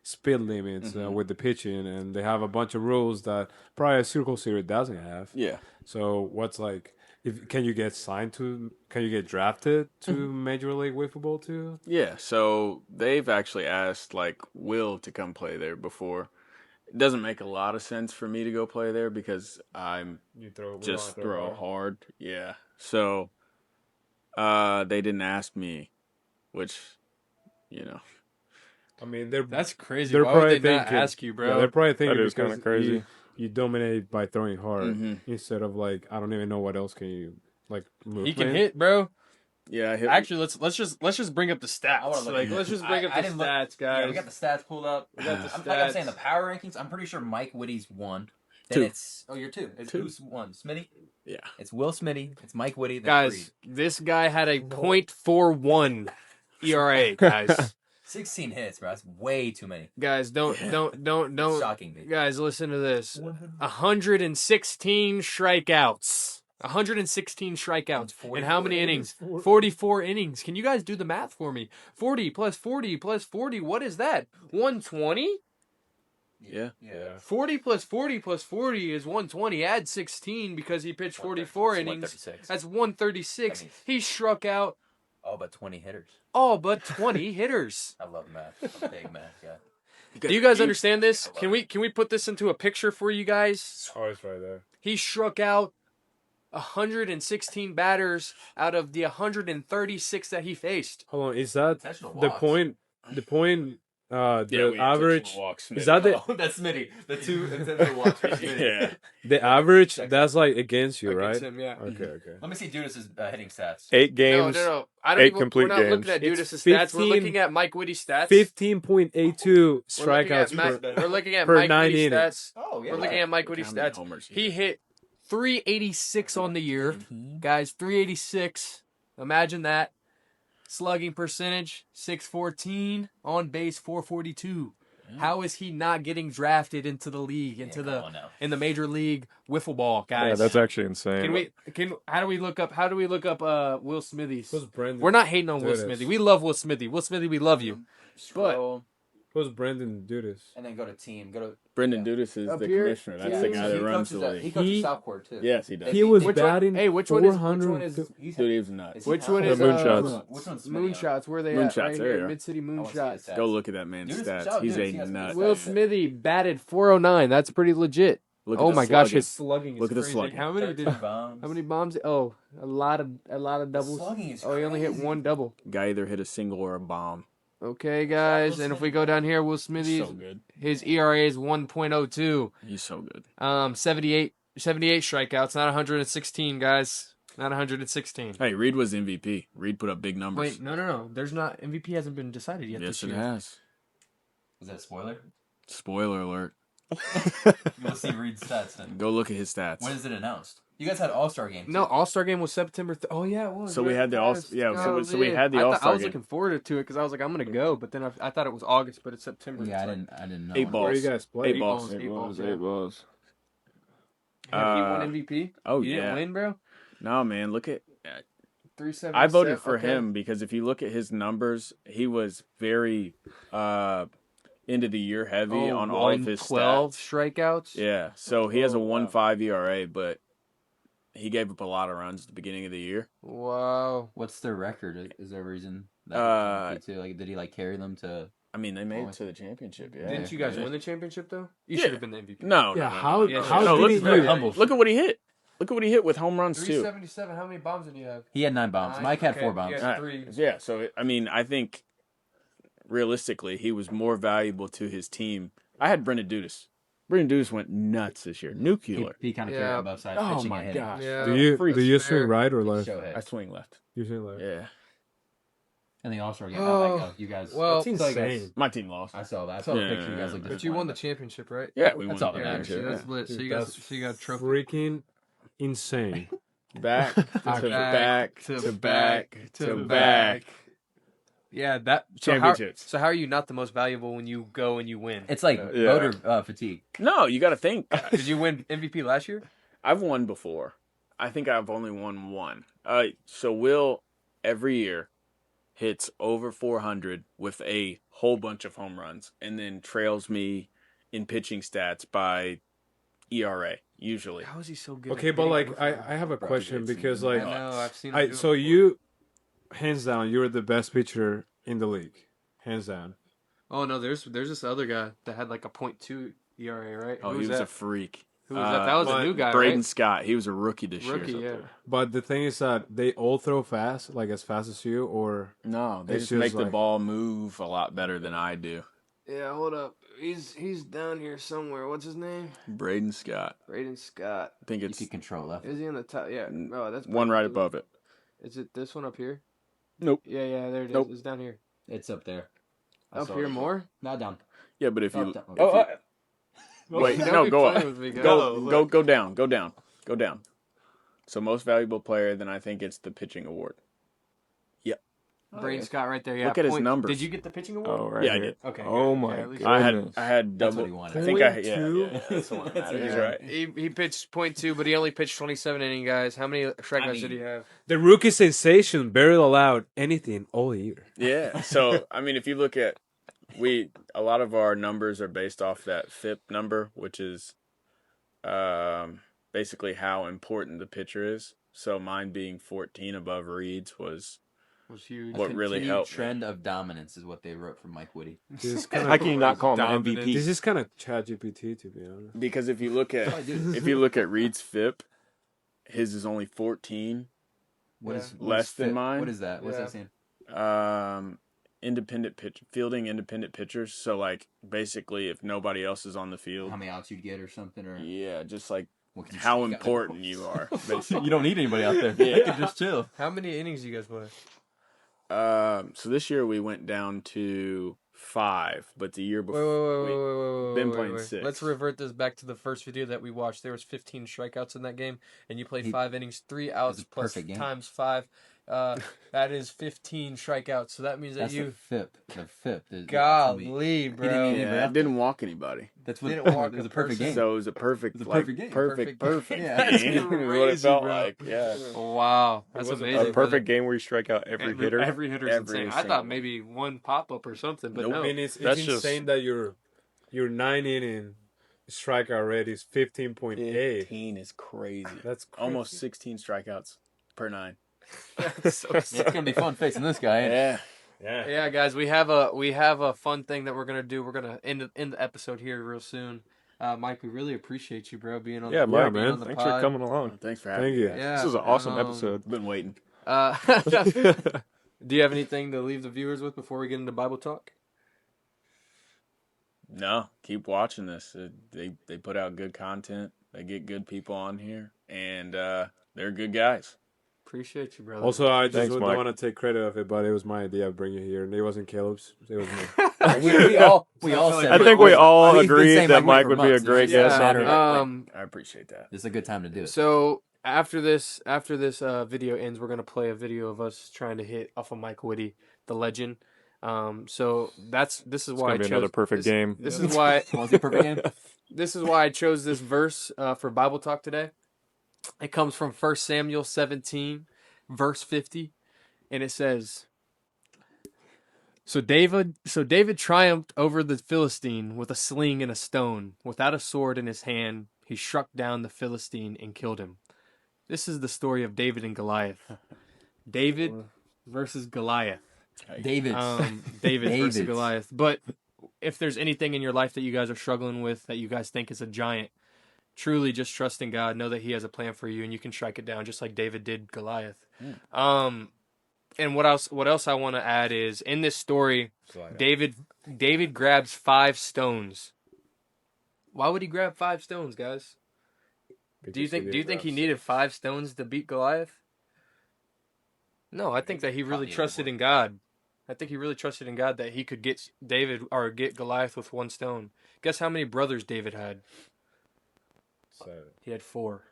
speed limits with the pitching, and they have a bunch of rules that probably Circle City doesn't have. Yeah. So what's like? Can you get drafted to Major League Wiffle Ball too? Yeah, so they've actually asked like Will to come play there before. It doesn't make a lot of sense for me to go play there because I'm just throw hard. Yeah. So they didn't ask me, which, you know. I mean, That's crazy. they're Why would probably they not thinking- ask you, bro? Yeah, they're probably thinking That is because kinda crazy. You dominate by throwing hard Mhm. instead of like I don't even know what else can you like move. He can hit, bro. Yeah, I hit, Actually, let's just bring up the I wanna stats. look Like, at it. let's just bring up the didn't look- stats, Yeah, guys. we got the stats pulled up. We got the Like I'm saying, stats. the power rankings. I'm pretty sure Myc Witty's one. Then 2. it's you're 2. It's who's one? Smitty. yeah. It's Will Smitty. It's Myc Witty. Then Guys, this guy had a .41 ERA, guys. 16 hits, bro. That's way too many. Guys, don't. Shocking, dude. Guys, listen to this. 116 strikeouts. 116 strikeouts. And how many innings? 44 innings. Can you guys do the math for me? 40 plus 40 plus 40. What is that? 120? Yeah. Yeah. 40 plus 40 plus 40 is 120. Add 16 because he pitched 44 It's innings. 136. That's 136. That means- He struck out All but 20 hitters. all but 20 hitters. I love math. I'm a big math guy. Do you guys understand this? Can we put this into a picture for you guys? Oh, it's right there. He struck out 116 batters out of the 136 that he faced. Hold on, is that Intentional the walks. point? The point. The we average. walks, Is that the That's Smitty. The 2 intentional walks for Smitty. yeah. the average? That's like against you, Against right? him, yeah. Okay. Let me see Judas' hitting stats. 8 games. No. I don't 8 even, complete we're not games. looking at It's Judas' stats. We're 15 looking at Myc Witty's stats. 15.82 strikeouts We're looking at per Myc 9 Witty's innings. stats. Oh, yeah. We're looking at Myc Witty's How many stats. homers He hit 386 on the year. Guys, 386. Imagine that. Slugging percentage, 614. On base, 442. How is he not getting drafted into the league, in the major league wiffle ball, guys? Yeah, that's actually insane. How do we look up Will Smithy's? Who's Brendan? We're not hating on Will Dudas. Smithy. We love Will Smithy. Will Smithy, we love you. Scroll, Who's Brendan Dudas? and then go to team. Go to Brendan Dudas is Up the here? commissioner. That's the guy that runs the He league. coaches Southport too. Yes, he does. He was Which one- batting. hey, which one is- 400. He's Dude, he was nuts. Which one is The Moonshots. Which one's Smitty? Moonshots? Where are they Moonshots, at? Right there here, you are. Mid City I wanna see his Moonshots. stats. Go look at that man's Dudas- stats. shout out He's Dudas, a he has nut. good Will Smithy batted 409. That's pretty legit. Look at Oh the my gosh, slugging. his slugging is Look at the crazy. slugging. How many did? bombs. How many bombs? Oh, a lot of doubles. Slugging is Oh, he only hit crazy. one double. Guy either hit a single or a bomb. Okay, guys, and if we go down here, Will Smithy's So good. his ERA is 1.02. He's so good. 78 strikeouts, not 116, guys. Not 116. Hey, Reed was MVP. Reed put up big numbers. Wait, no. There's not MVP hasn't been decided yet Yes, this it year. has. Is that a spoiler? Spoiler alert. You'll see Reed's stats then. Go look at his stats. When is it announced? You guys had All-Star game. No, All-Star game was September. Oh yeah, it was. So we right? had the All- Yes, yeah, so God, we had the I All-Star was game. looking forward to it because I was like, I'm gonna go, but then I thought it was August, but it's September. Yeah, It's I didn't know. 8 when. balls. Where you guys play? 8 balls. Eight balls, yeah. 8 balls. Have he won MVP? Oh, You yeah. didn't win, bro. No, man, look at. 377. I voted for okay. him because if you look at his numbers, he was very end of the year heavy on all of his 12 stats. strikeouts. Yeah, so he has a Oh, wow. 1.5 ERA, but he gave up a lot of runs at the beginning of the year. Wow. What's their record? Is there a reason? Too? Like, did he carry them to? I mean, they made it to the championship. Yeah. Didn't you guys Yeah. win the championship though? You Yeah. should have been the MVP. No. Yeah, no, how no. Yeah, how No, did look, he look, look at what he hit. Look at what he hit with home runs too. 377. How many bombs did he have? He had 9 bombs. Mike had 4 bombs. Yeah. All right. three. Yeah, so I mean, I think realistically, he was more valuable to his team. I had Brendan Dudas. Brendan Dudas went nuts this year. Nuclear. He kind of Yeah. carried them upside. Oh pitching my and hitting. gosh. Yeah. Do you Freak. swing right or left? Show hit. I swing left. You swing left. Yeah. And the All-Star game. Oh, How'd that go? You guys. well, That's I saw you guys- insane. My team lost. I saw that. I saw the Yeah, picture. You guys looked But you won the championship, right? Yeah, we That's won all the that Yeah, matters. so championship. that's lit. So Dude, you got that's a trophy. freaking insane. Back to back to back to back. Yeah, that Championships. So how are you not the most valuable when you go and you win? It's like Yeah. voter fatigue. No, you got to think. Did you win MVP last year? I've won before. I think I've only won one. So Will every year hits over 400 with a whole bunch of home runs, and then trails me in pitching stats by ERA usually. How is he so good? Okay, at but hitting like over I have a question because like I know I've seen. him do it so before. you hands down you're the best pitcher in the league. Hands down. Oh no, there's this other guy that had like a .2 ERA, right? Oh, Who he was that? a freak. Who was that? That was a new guy, Braden right? Scott. He was a rookie this Rookie, year. yeah. But the thing is that they all throw fast, like as fast as you, or No, they It's just make just the like- ball move a lot better than I do. Yeah, hold up. He's down here somewhere. What's his name? Braden Scott. Braden Scott. I think You it's can control left. Is he in the top? Yeah. Oh, that's one right above it. Is it this one up here? Nope. Yeah, there it is. Nope. It's down here. It's up there. I Up saw here it. more? Not down. Yeah, but if you, Up, down. if you- wait, Don't no, be go playing up. with me, guys. Go down. So most valuable player, then I think it's the pitching award. Braden Scott right there. Yeah. Look at his numbers. Did you get the pitching award? Oh, right Yeah, I here. did. Okay. Oh good. my Yeah, at least- goodness. I had That's double. what he wanted. I think I Point yeah, two? yeah, that's the one that matters. He's Yeah. right. He pitched .2, but he only pitched 27 innings, guys. How many strikeouts did he have? the rookie sensation barely allowed anything all year. Yeah. So I mean, if you look at a lot of our numbers are based off that FIP number, which is basically how important the pitcher is. So mine being 14 above Reed's was Huge. what really Continued helped. trend of dominance is what they wrote from Myc Witty. This is kind How can you not call him MVP? This is kind of ChatGPT to be honest. Because if you look at Oh, dude. if you look at Reed's FIP, his is only 14. What is less than FIP? mine? What is that? What's that saying? Fielding independent pitchers. So like basically, if nobody else is on the field, How many outs you'd get or something? Or yeah, just like what can you how sneak out? important you are. Basically. You don't need anybody out there. Yeah. You can just chill. How many innings you guys play? So this year we went down to 5, but the year before Wait, been playing 6. Let's revert this back to the first video that we watched. There was 15 strikeouts in that game, and you played 5 innings, 3 outs a plus perfect game. times 5. That is 15 strikeouts. So that means that That's you. the FIP. The FIP. Golly, bro. didn't even- Yeah, I didn't walk anybody. That's what Didn't walk it was a a perfect person. game. So it was a perfect, It was a like, perfect game. perfect Yeah. That's game. Is what it crazy, felt bro. like. Yeah. Wow, that's was a amazing. A perfect game where you strike out every hitter. Every hitter's Every insane. I single thought maybe one pop up or something, but Nope. no. I mean, it's That's just- insane that your 9-inning strikeout rate is 15.8. 15 is crazy. That's crazy. Almost 16 strikeouts per 9. So Yeah, it's gonna be fun facing this guy. ain't it? Yeah. Yeah. yeah, guys, we have a fun thing that we're gonna do. We're gonna end the episode here real soon. Mike, we really appreciate you, bro, being on. Yeah, being man. on the Thanks pod. for coming along. Thanks for having Thank me. you. guys. Yeah, This was an awesome episode. Been waiting. Do you have anything to leave the viewers with before we get into Bible talk? No, keep watching this. They put out good content. They get good people on here, and they're good guys. Appreciate you, brother. Also, I just Thanks, don't Mike. want to take credit of it, but it was my idea to bring you here, and it wasn't Caleb's. It was me. we all said. I think we all He's been agreed saying that Mike Mike would for be a months. great It's just a guest on matter here. of- I appreciate that. This is a good time to do it. So after this video ends, we're gonna play a video of us trying to hit off of Myc Witty, the legend. So this is It's why gonna I be chose another perfect game. This is why What was the perfect game? this is why I chose this verse for Bible talk today. It comes from 1 Samuel 17, verse 50, and it says, So David triumphed over the Philistine with a sling and a stone. Without a sword in his hand, he struck down the Philistine and killed him. This is the story of David and Goliath. David versus Goliath. David. David versus David. Goliath. But if there's anything in your life that you guys are struggling with, that you guys think is a giant, truly just trust in God. Know that He has a plan for you, and you can strike it down just like David did Goliath. And what else I want to add is, in this story, David grabs 5 stones. Why would he grab 5 stones, guys? Do you think he needed 5 stones to beat Goliath? No, I think that he really trusted in God. I think he really trusted in God that he could get get Goliath with 1 stone. Guess how many brothers David had? He had 4.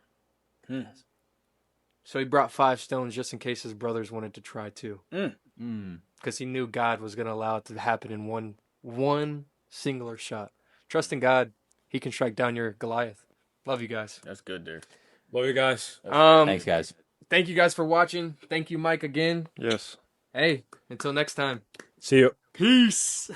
So he brought 5 stones just in case his brothers wanted to try too. Because he knew God was going to allow it to happen in one singular shot. Trust in God, He can strike down your Goliath. Love you guys. That's good, dude. Love you guys. Thanks, guys. Thank you guys for watching. Thank you, Mike, again. Yes. Hey, until next time. See you. Peace.